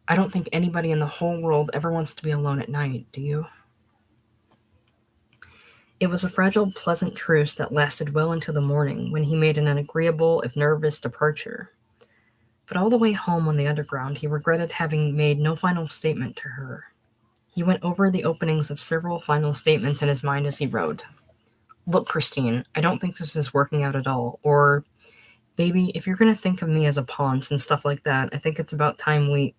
I don't think anybody in the whole world ever wants to be alone at night, do you? It was a fragile, pleasant truce that lasted well into the morning, when he made an agreeable, if nervous, departure. But all the way home on the Underground, he regretted having made no final statement to her. He went over the openings of several final statements in his mind as he wrote. Look, Christine, I don't think this is working out at all. Or, baby, if you're going to think of me as a ponce and stuff like that, I think it's about time we.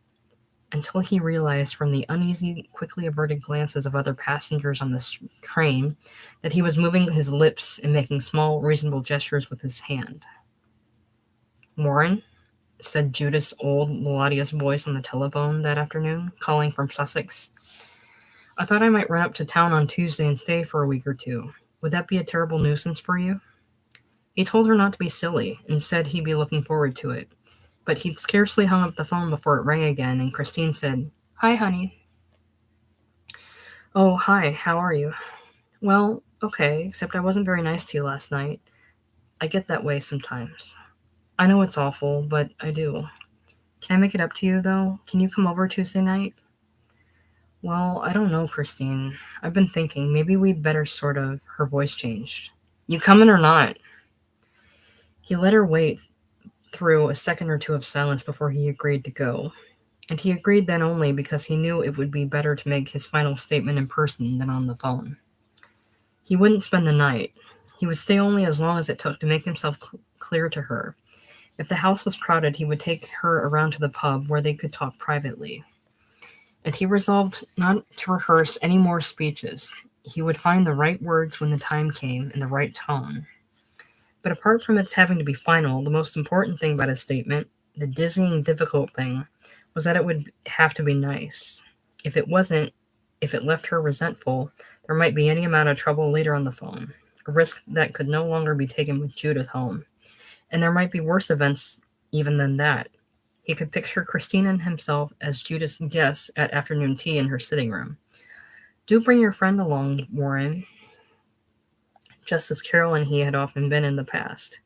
Until he realized from the uneasy, quickly averted glances of other passengers on the train that he was moving his lips and making small, reasonable gestures with his hand. Warren, said Judith's old, melodious voice on the telephone that afternoon, calling from Sussex. I thought I might run up to town on Tuesday and stay for a week or two. Would that be a terrible nuisance for you? He told her not to be silly and said he'd be looking forward to it. But he'd scarcely hung up the phone before it rang again, and Christine said, Hi, honey. Oh, hi, how are you? Well, okay, except I wasn't very nice to you last night. I get that way sometimes. I know it's awful, but I do. Can I make it up to you, though? Can you come over Tuesday night? Well, I don't know, Christine. I've been thinking maybe we'd better sort of. Her voice changed. You coming or not? He let her wait through a second or two of silence before he agreed to go. And he agreed then only because he knew it would be better to make his final statement in person than on the phone. He wouldn't spend the night. He would stay only as long as it took to make himself clear to her. If the house was crowded, he would take her around to the pub where they could talk privately. And he resolved not to rehearse any more speeches. He would find the right words when the time came and the right tone. But apart from its having to be final, the most important thing about his statement, the dizzying, difficult thing, was that it would have to be nice. If it wasn't, if it left her resentful, there might be any amount of trouble later on the phone, a risk that could no longer be taken with Judith home. And there might be worse events even than that. He could picture Christine and himself as Judith's guests at afternoon tea in her sitting room. Do bring your friend along, Warren, just as Carol and he had often been in the past.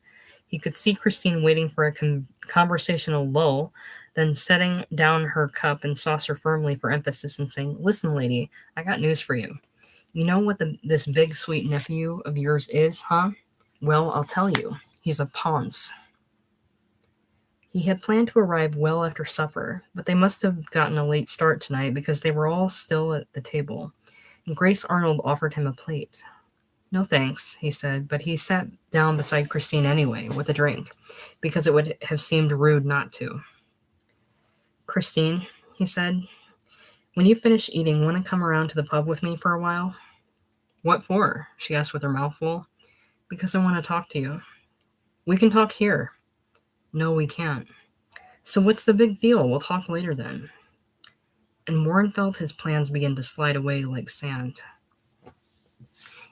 He could see Christine waiting for a conversational lull, then setting down her cup and saucer firmly for emphasis and saying, "Listen, lady, I got news for you. You know what this big sweet nephew of yours is, huh? Well, I'll tell you. He's a ponce." He had planned to arrive well after supper, but they must have gotten a late start tonight because they were all still at the table. Grace Arnold offered him a plate. "No thanks," he said, but he sat down beside Christine anyway, with a drink, because it would have seemed rude not to. "Christine," he said, "when you finish eating, want to come around to the pub with me for a while?" "What for?" she asked with her mouth full. "Because I want to talk to you." "We can talk here." "No, we can't." "So what's the big deal? We'll talk later then." And Warren felt his plans begin to slide away like sand.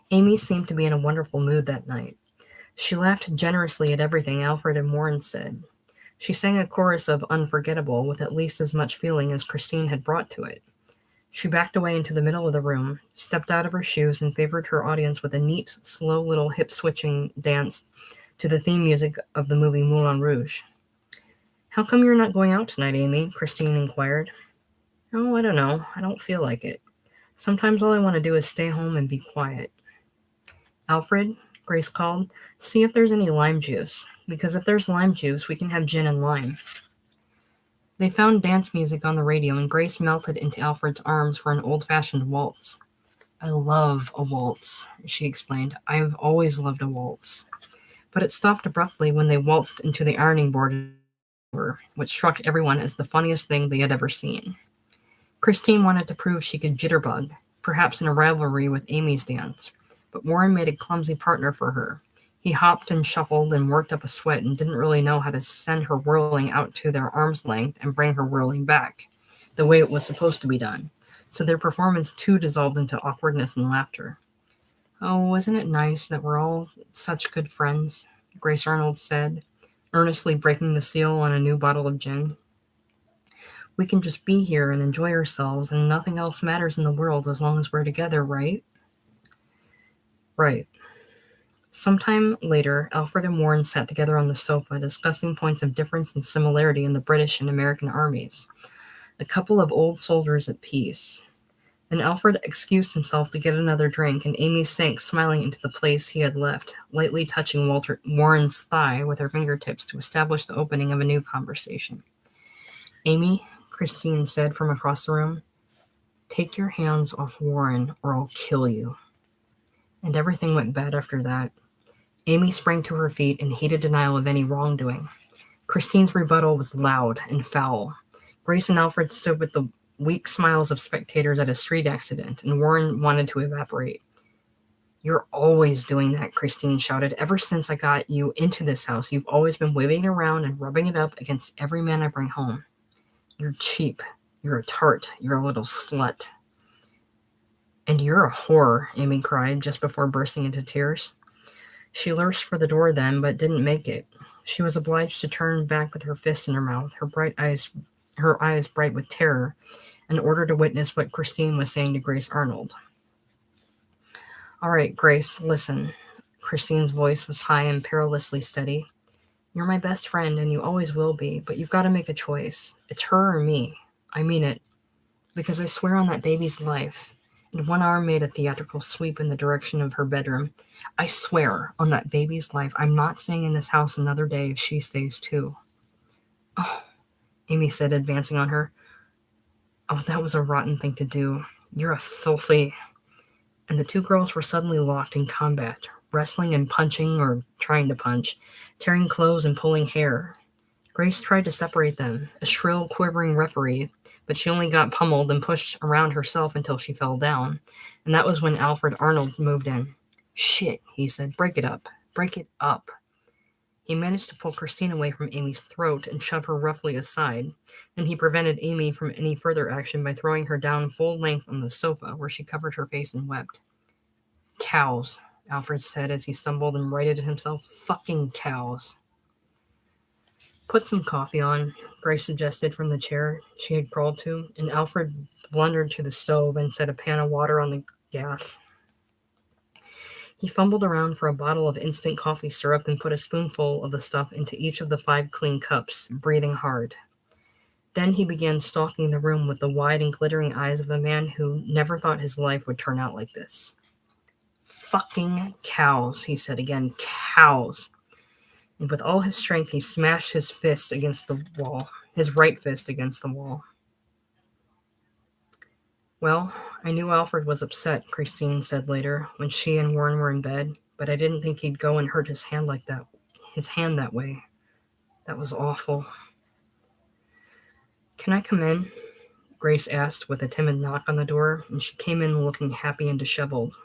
Amy seemed to be in a wonderful mood that night. She laughed generously at everything Alfred and Warren said. She sang a chorus of Unforgettable with at least as much feeling as Christine had brought to it. She backed away into the middle of the room, stepped out of her shoes, and favored her audience with a neat, slow little hip-switching dance to the theme music of the movie Moulin Rouge. "How come you're not going out tonight, Amy?" Christine inquired. "Oh, I don't know. I don't feel like it. Sometimes all I want to do is stay home and be quiet." "Alfred," Grace called, "see if there's any lime juice, because if there's lime juice, we can have gin and lime." They found dance music on the radio, and Grace melted into Alfred's arms for an old-fashioned waltz. "I love a waltz," she explained. "I've always loved a waltz." But it stopped abruptly when they waltzed into the ironing board, which struck everyone as the funniest thing they had ever seen. Christine wanted to prove she could jitterbug, perhaps in a rivalry with Amy's dance, but Warren made a clumsy partner for her. He hopped and shuffled and worked up a sweat and didn't really know how to send her whirling out to their arm's length and bring her whirling back, the way it was supposed to be done. So their performance too dissolved into awkwardness and laughter. "Oh, isn't it nice that we're all such good friends?" Grace Arnold said, earnestly breaking the seal on a new bottle of gin. "We can just be here and enjoy ourselves, and nothing else matters in the world as long as we're together, right?" "Right." Sometime later, Alfred and Warren sat together on the sofa, discussing points of difference and similarity in the British and American armies. A couple of old soldiers at peace. Then Alfred excused himself to get another drink, and Amy sank smiling into the place he had left, lightly touching Warren's thigh with her fingertips to establish the opening of a new conversation. "Amy," Christine said from across the room, "take your hands off Warren or I'll kill you." And everything went bad after that. Amy sprang to her feet in heated denial of any wrongdoing. Christine's rebuttal was loud and foul. Grace and Alfred stood with the weak smiles of spectators at a street accident, and Warren wanted to evaporate. "You're always doing that," Christine shouted. "Ever since I got you into this house, you've always been waving it around and rubbing it up against every man I bring home. You're cheap. You're a tart. You're a little slut." "And you're a whore," Amy cried just before bursting into tears. She lurched for the door then, but didn't make it. She was obliged to turn back with her fist in her mouth, her eyes bright with terror, in order to witness what Christine was saying to Grace Arnold. "All right, Grace, listen." Christine's voice was high and perilously steady. "You're my best friend, and you always will be, but you've got to make a choice. It's her or me. I mean it. Because I swear on that baby's life." And one arm made a theatrical sweep in the direction of her bedroom. "I swear on that baby's life I'm not staying in this house another day if she stays too." "Oh," Amy said, advancing on her. "Oh, that was a rotten thing to do. You're a filthy—" And the two girls were suddenly locked in combat, wrestling and punching or trying to punch, tearing clothes and pulling hair. Grace tried to separate them, a shrill, quivering referee, but she only got pummeled and pushed around herself until she fell down, and that was when Alfred Arnold moved in. "Shit," he said. "Break it up. Break it up." He managed to pull Christine away from Amy's throat and shove her roughly aside. Then he prevented Amy from any further action by throwing her down full length on the sofa, where she covered her face and wept. "Cows," Alfred said as he stumbled and righted himself. "Fucking cows." Put some coffee on, Grace suggested from the chair she had crawled to, and Alfred blundered to the stove and set a pan of water on the gas. He fumbled around for a bottle of instant coffee syrup and put a spoonful of the stuff into each of the 5 clean cups, breathing hard. Then he began stalking the room with the wide and glittering eyes of a man who never thought his life would turn out like this. Fucking cows, he said again. Cows. And with all his strength, he smashed his fist against the wall, his right fist against the wall. Well, I knew Alfred was upset, Christine said later, when she and Warren were in bed, but I didn't think he'd go and hurt his hand like that. His hand that way. That was awful. Can I come in? Grace asked with a timid knock on the door, and she came in looking happy and disheveled.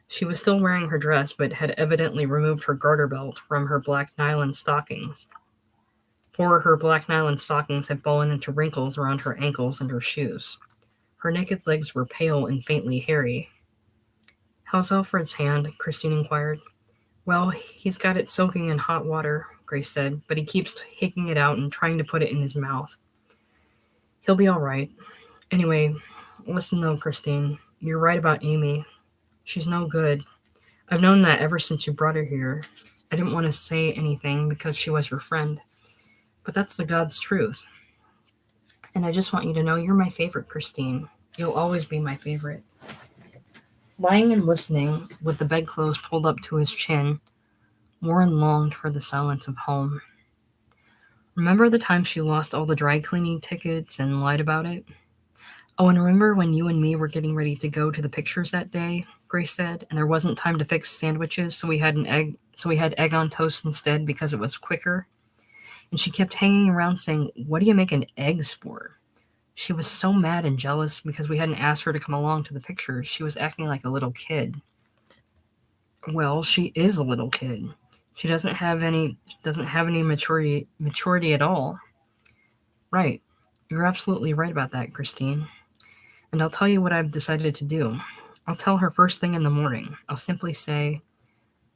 She was still wearing her dress, but had evidently removed her garter belt from her black nylon stockings. For her black nylon stockings had fallen into wrinkles around her ankles and her shoes. Her naked legs were pale and faintly hairy. How's Alfred's hand? Christine inquired. Well, he's got it soaking in hot water, Grace said, but he keeps taking it out and trying to put it in his mouth. He'll be all right. Anyway, listen though, Christine. You're right about Amy. She's no good. I've known that ever since you brought her here. I didn't want to say anything because she was your friend. But that's the God's truth. And I just want you to know you're my favorite, Christine. You'll always be my favorite. Lying and listening, with the bedclothes pulled up to his chin, Warren longed for the silence of home. Remember the time she lost all the dry cleaning tickets and lied about it? Oh, and remember when you and me were getting ready to go to the pictures that day, Grace said, and there wasn't time to fix sandwiches, so we had egg on toast instead because it was quicker? And she kept hanging around saying, "What are you making eggs for?" She was so mad and jealous because we hadn't asked her to come along to the pictures. She was acting like a little kid. Well, she is a little kid. She doesn't have any maturity at all. Right. You're absolutely right about that, Christine. And I'll tell you what I've decided to do. I'll tell her first thing in the morning. I'll simply say,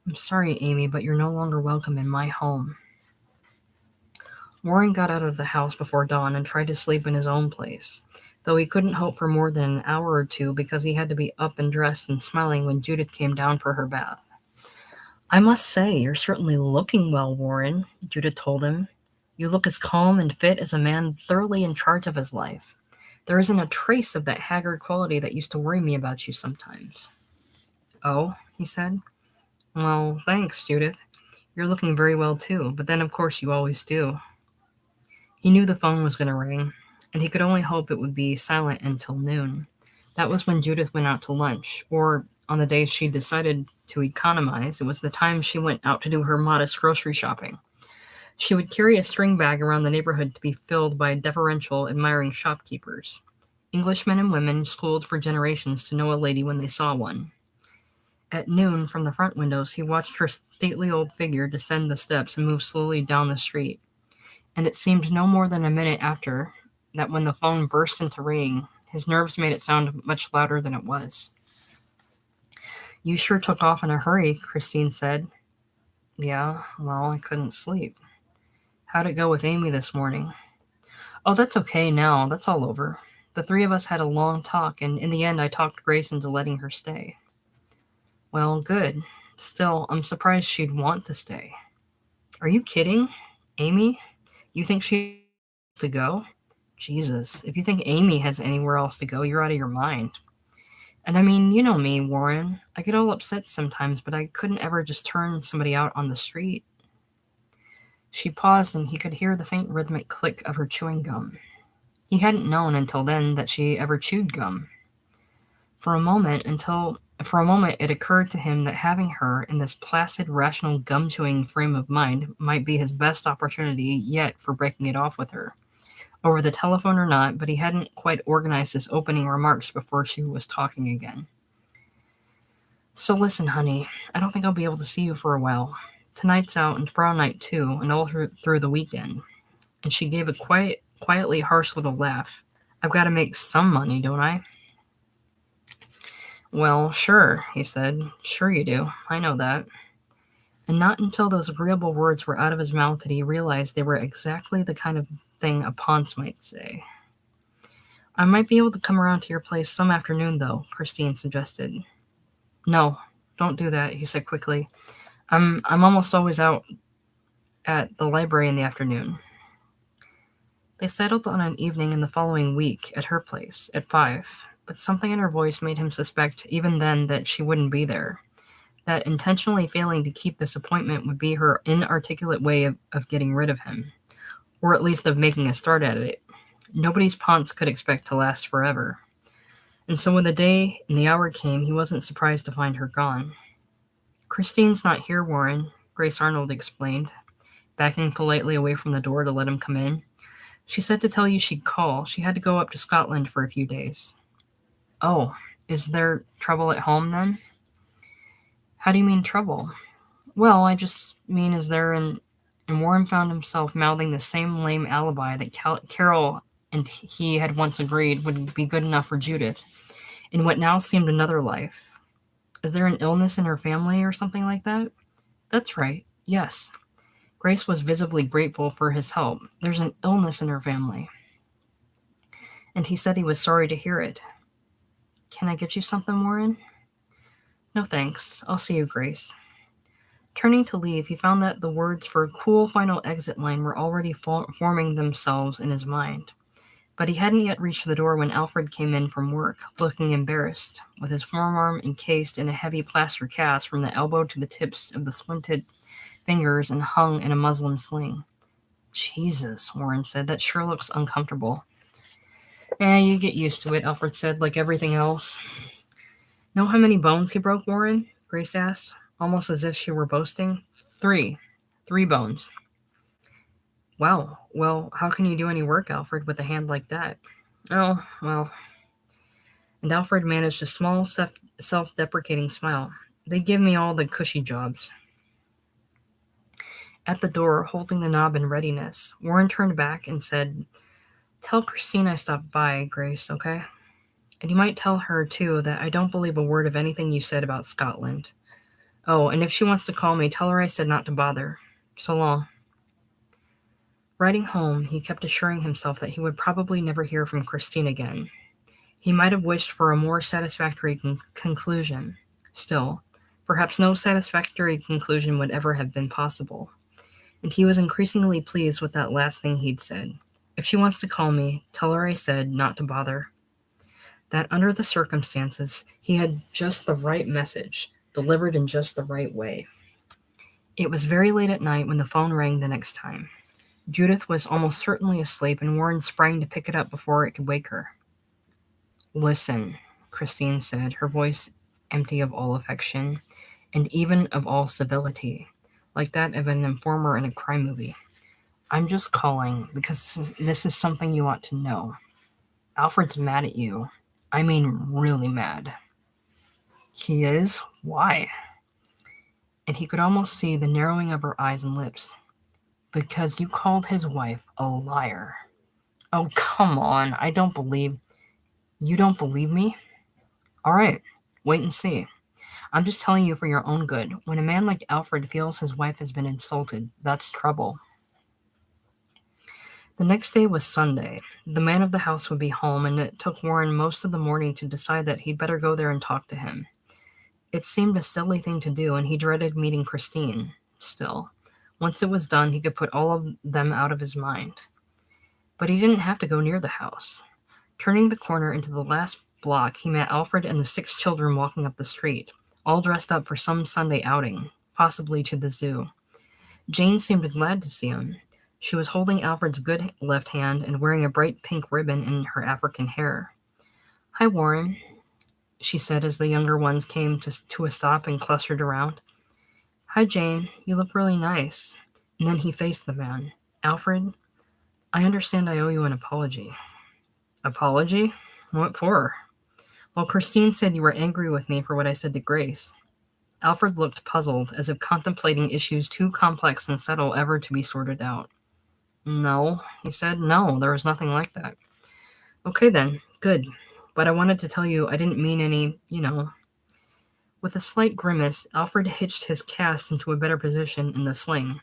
"I'm sorry, Amy, but you're no longer welcome in my home." Warren got out of the house before dawn and tried to sleep in his own place, though he couldn't hope for more than an hour or two because he had to be up and dressed and smiling when Judith came down for her bath. "I must say, you're certainly looking well, Warren," Judith told him. "You look as calm and fit as a man thoroughly in charge of his life. There isn't a trace of that haggard quality that used to worry me about you sometimes." "Oh," he said. "Well, thanks, Judith. You're looking very well, too, but then, of course, you always do." He knew the phone was going to ring, and he could only hope it would be silent until noon. That was when Judith went out to lunch, or on the days she decided to economize, it was the time she went out to do her modest grocery shopping. She would carry a string bag around the neighborhood to be filled by deferential, admiring shopkeepers. Englishmen and women schooled for generations to know a lady when they saw one. At noon, from the front windows, he watched her stately old figure descend the steps and move slowly down the street. And it seemed no more than a minute after that when the phone burst into ringing, his nerves made it sound much louder than it was. "You sure took off in a hurry," Christine said. "Yeah, well, I couldn't sleep." "How'd it go with Amy this morning?" "Oh, that's okay now. That's all over. The three of us had a long talk, and in the end I talked Grace into letting her stay." "Well, good. Still, I'm surprised she'd want to stay." "Are you kidding? Amy? You think she has to go? Jesus, if you think Amy has anywhere else to go, you're out of your mind. And I mean, you know me, Warren. I get all upset sometimes, but I couldn't ever just turn somebody out on the street." She paused, and he could hear the faint rhythmic click of her chewing gum. He hadn't known until then that she ever chewed gum. For a moment, it occurred to him that having her in this placid, rational, gum-chewing frame of mind might be his best opportunity yet for breaking it off with her. Over the telephone or not, but he hadn't quite organized his opening remarks before she was talking again. "So listen, honey, I don't think I'll be able to see you for a while. Tonight's out, and tomorrow night too, and all through the weekend." And she gave a quietly harsh little laugh. "I've got to make some money, don't I?" "Well, sure," he said. "Sure you do. I know that." And not until those agreeable words were out of his mouth did he realize they were exactly the kind of thing a Ponce might say. I might be able to come around to your place some afternoon, though, Christine suggested. No, don't do that, he said quickly. I'm almost always out at the library in the afternoon. They settled on an evening in the following week at her place at 5, but something in her voice made him suspect even then that she wouldn't be there. That intentionally failing to keep this appointment would be her inarticulate way of getting rid of him, or at least of making a start at it. Nobody's Ponce could expect to last forever. And so when the day and the hour came, he wasn't surprised to find her gone. Christine's not here, Warren, Grace Arnold explained, backing politely away from the door to let him come in. She said to tell you she'd call. She had to go up to Scotland for a few days. Oh, is there trouble at home then? How do you mean trouble? Well, I just mean is there and Warren found himself mouthing the same lame alibi that Carol and he had once agreed would be good enough for Judith, in what now seemed another life. Is there an illness in her family or something like that? That's right, yes. Grace was visibly grateful for his help. There's an illness in her family. And he said he was sorry to hear it. Can I get you something, Warren? No thanks. I'll see you, Grace. Turning to leave, he found that the words for a cool final exit line were already forming themselves in his mind. But he hadn't yet reached the door when Alfred came in from work, looking embarrassed, with his forearm encased in a heavy plaster cast from the elbow to the tips of the splinted fingers and hung in a muslin sling. Jesus, Warren said, that sure looks uncomfortable. You get used to it, Alfred said, like everything else. Know how many bones he broke, Warren? Grace asked, almost as if she were boasting. 3. 3 bones. Wow, well, how can you do any work, Alfred, with a hand like that? Oh, well. And Alfred managed a small, self-deprecating smile. They give me all the cushy jobs. At the door, holding the knob in readiness, Warren turned back and said, Tell Christine I stopped by, Grace, okay? And you might tell her, too, that I don't believe a word of anything you said about Scotland. Oh, and if she wants to call me, tell her I said not to bother. So long. Riding home, he kept assuring himself that he would probably never hear from Christine again. He might have wished for a more satisfactory conclusion. Still, perhaps no satisfactory conclusion would ever have been possible. And he was increasingly pleased with that last thing he'd said. If she wants to call me, tell her I said not to bother. That under the circumstances, he had just the right message, delivered in just the right way. It was very late at night when the phone rang the next time. Judith was almost certainly asleep, and Warren sprang to pick it up before it could wake her. Listen, Christine said, her voice empty of all affection, and even of all civility, like that of an informer in a crime movie. I'm just calling because this is something you ought to know. Alfred's mad at you. I mean, really mad. He is? Why? And he could almost see the narrowing of her eyes and lips. Because you called his wife a liar. Oh, come on. You don't believe me? All right, wait and see. I'm just telling you for your own good. When a man like Alfred feels his wife has been insulted, that's trouble. The next day was Sunday. The man of the house would be home, and it took Warren most of the morning to decide that he'd better go there and talk to him. It seemed a silly thing to do, and he dreaded meeting Christine. Still, once it was done, he could put all of them out of his mind. But he didn't have to go near the house. Turning the corner into the last block, he met Alfred and the 6 children walking up the street, all dressed up for some Sunday outing, possibly to the zoo. Jane seemed glad to see him. She was holding Alfred's good left hand and wearing a bright pink ribbon in her African hair. Hi, Warren, she said as the younger ones came to a stop and clustered around. Hi, Jane. You look really nice. And then he faced the man. Alfred, I understand I owe you an apology. Apology? What for? Well, Christine said you were angry with me for what I said to Grace. Alfred looked puzzled, as if contemplating issues too complex and subtle ever to be sorted out. No, he said. No, there was nothing like that. Okay then, good. But I wanted to tell you I didn't mean any, With a slight grimace, Alfred hitched his cast into a better position in the sling.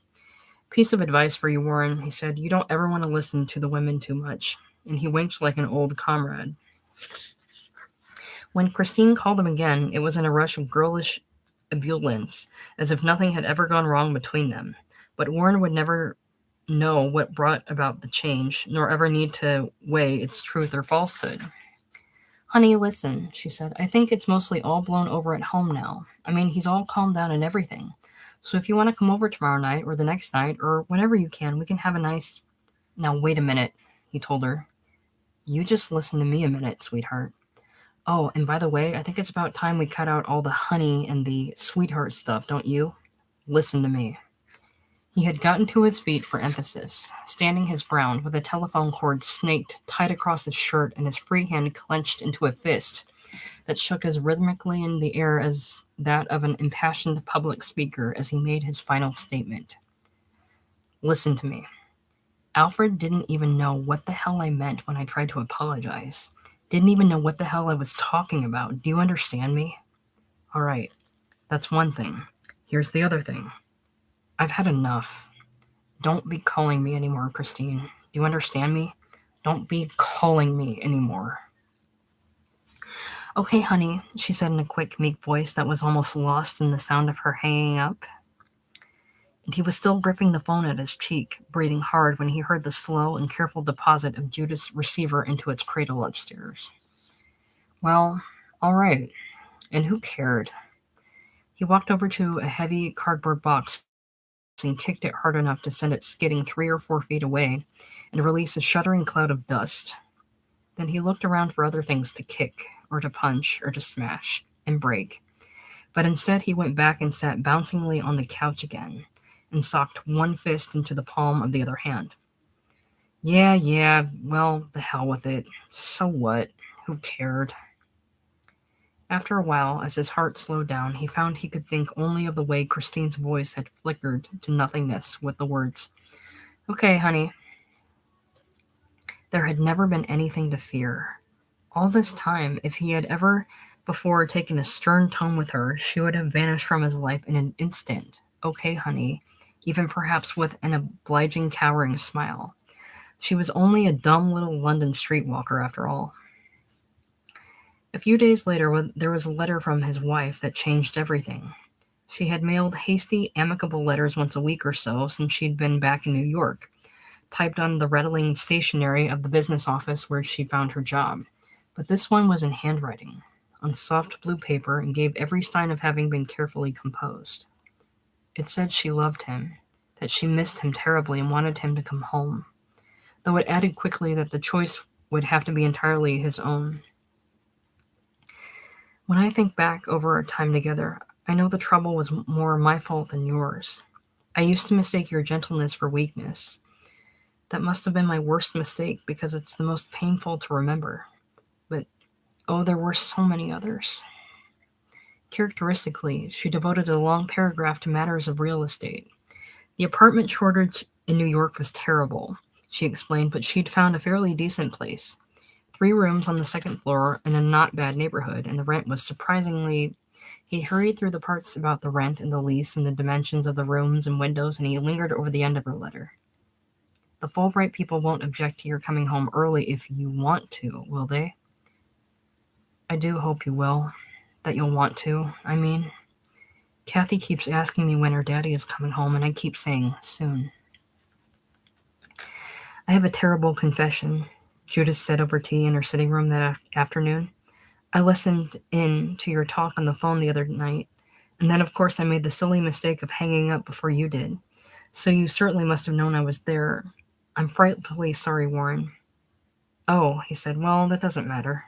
Piece of advice for you, Warren, he said. You don't ever want to listen to the women too much. And he winked like an old comrade. When Christine called him again, it was in a rush of girlish ebullience, as if nothing had ever gone wrong between them. But Warren would never know what brought about the change, nor ever need to weigh its truth or falsehood. Honey, listen, she said. I think it's mostly all blown over at home now. I mean, he's all calmed down and everything. So if you want to come over tomorrow night or the next night or whenever you can, we can have a nice. Now, wait a minute, he told her. You just listen to me a minute, sweetheart. Oh, and by the way, I think it's about time we cut out all the honey and the sweetheart stuff, don't you? Listen to me. He had gotten to his feet for emphasis, standing his ground with a telephone cord snaked tight across his shirt and his free hand clenched into a fist that shook as rhythmically in the air as that of an impassioned public speaker as he made his final statement. Listen to me. Alfred didn't even know what the hell I meant when I tried to apologize. Didn't even know what the hell I was talking about. Do you understand me? All right, that's one thing. Here's the other thing. I've had enough. Don't be calling me anymore, Christine. Do you understand me? Don't be calling me anymore. Okay, honey, she said in a quick, meek voice that was almost lost in the sound of her hanging up. And he was still gripping the phone at his cheek, breathing hard when he heard the slow and careful deposit of Judith's receiver into its cradle upstairs. Well, all right. And who cared? He walked over to a heavy cardboard box and kicked it hard enough to send it skidding 3 or 4 feet away and release a shuddering cloud of dust. Then he looked around for other things to kick, or to punch, or to smash, and break. But instead he went back and sat bouncingly on the couch again, and socked one fist into the palm of the other hand. Yeah, well, the hell with it. So what? Who cared? After a while, as his heart slowed down, he found he could think only of the way Christine's voice had flickered to nothingness with the words, Okay, honey. There had never been anything to fear. All this time, if he had ever before taken a stern tone with her, she would have vanished from his life in an instant. Okay, honey, even perhaps with an obliging, cowering smile. She was only a dumb little London streetwalker after all. A few days later, there was a letter from his wife that changed everything. She had mailed hasty, amicable letters once a week or so since she'd been back in New York, typed on the rattling stationery of the business office where she found her job. But this one was in handwriting, on soft blue paper, and gave every sign of having been carefully composed. It said she loved him, that she missed him terribly and wanted him to come home, though it added quickly that the choice would have to be entirely his own. When I think back over our time together, I know the trouble was more my fault than yours. I used to mistake your gentleness for weakness. That must have been my worst mistake because it's the most painful to remember. But, oh, there were so many others. Characteristically, she devoted a long paragraph to matters of real estate. The apartment shortage in New York was terrible, she explained, but she'd found a fairly decent place. 3 rooms on the second floor in a not bad neighborhood, and the rent was surprisingly. He hurried through the parts about the rent and the lease and the dimensions of the rooms and windows, and he lingered over the end of her letter. The Fulbright people won't object to your coming home early if you want to, will they? I do hope you will. That you'll want to, I mean. Kathy keeps asking me when her daddy is coming home, and I keep saying soon. I have a terrible confession, Judith said over tea in her sitting room that afternoon. I listened in to your talk on the phone the other night, and then, of course, I made the silly mistake of hanging up before you did. So you certainly must have known I was there. I'm frightfully sorry, Warren. Oh, he said, well, that doesn't matter.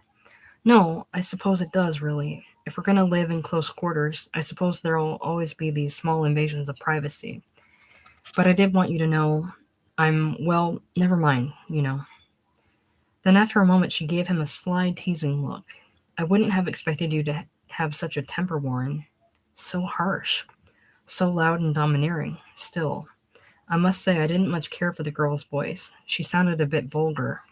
No, I suppose it does, really. If we're going to live in close quarters, I suppose there'll always be these small invasions of privacy. But I did want you to know well, never mind, you know. Then after a moment she gave him a sly, teasing look. I wouldn't have expected you to have such a temper, Warren. So harsh. So loud and domineering. Still, I must say I didn't much care for the girl's voice. She sounded a bit vulgar.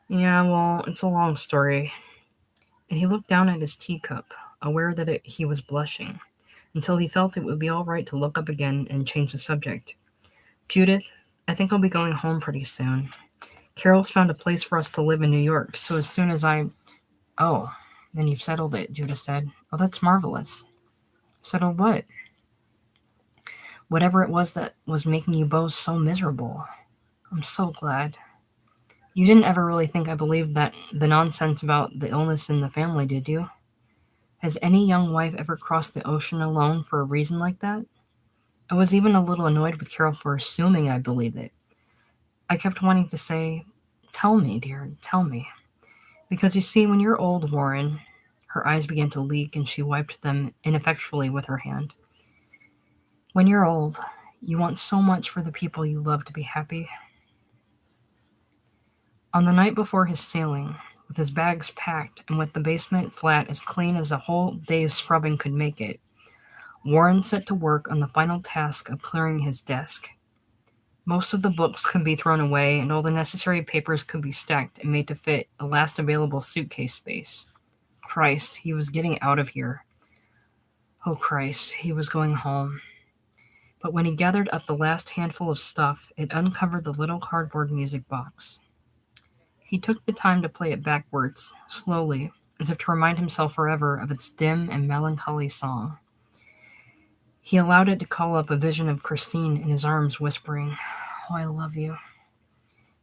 Yeah, well, it's a long story. And he looked down at his teacup, aware that he was blushing, until he felt it would be all right to look up again and change the subject. Judith, I think I'll be going home pretty soon. Carol's found a place for us to live in New York, so as soon as I. Oh, then you've settled it, Judith said. Oh, that's marvelous. Settled what? Whatever it was that was making you both so miserable. I'm so glad. You didn't ever really think I believed that the nonsense about the illness in the family, did you? Has any young wife ever crossed the ocean alone for a reason like that? I was even a little annoyed with Carol for assuming I believed it. I kept wanting to say, tell me, dear, tell me. Because you see, when you're old, Warren, her eyes began to leak and she wiped them ineffectually with her hand. When you're old, you want so much for the people you love to be happy. On the night before his sailing, with his bags packed and with the basement flat as clean as a whole day's scrubbing could make it, Warren set to work on the final task of clearing his desk. Most of the books could be thrown away, and all the necessary papers could be stacked and made to fit the last available suitcase space. Christ, he was getting out of here. Oh, Christ, he was going home. But when he gathered up the last handful of stuff, it uncovered the little cardboard music box. He took the time to play it backwards, slowly, as if to remind himself forever of its dim and melancholy song. He allowed it to call up a vision of Christine in his arms, whispering, "Oh, I love you,"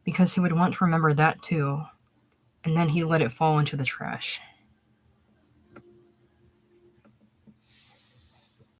because he would want to remember that too, and then he let it fall into the trash.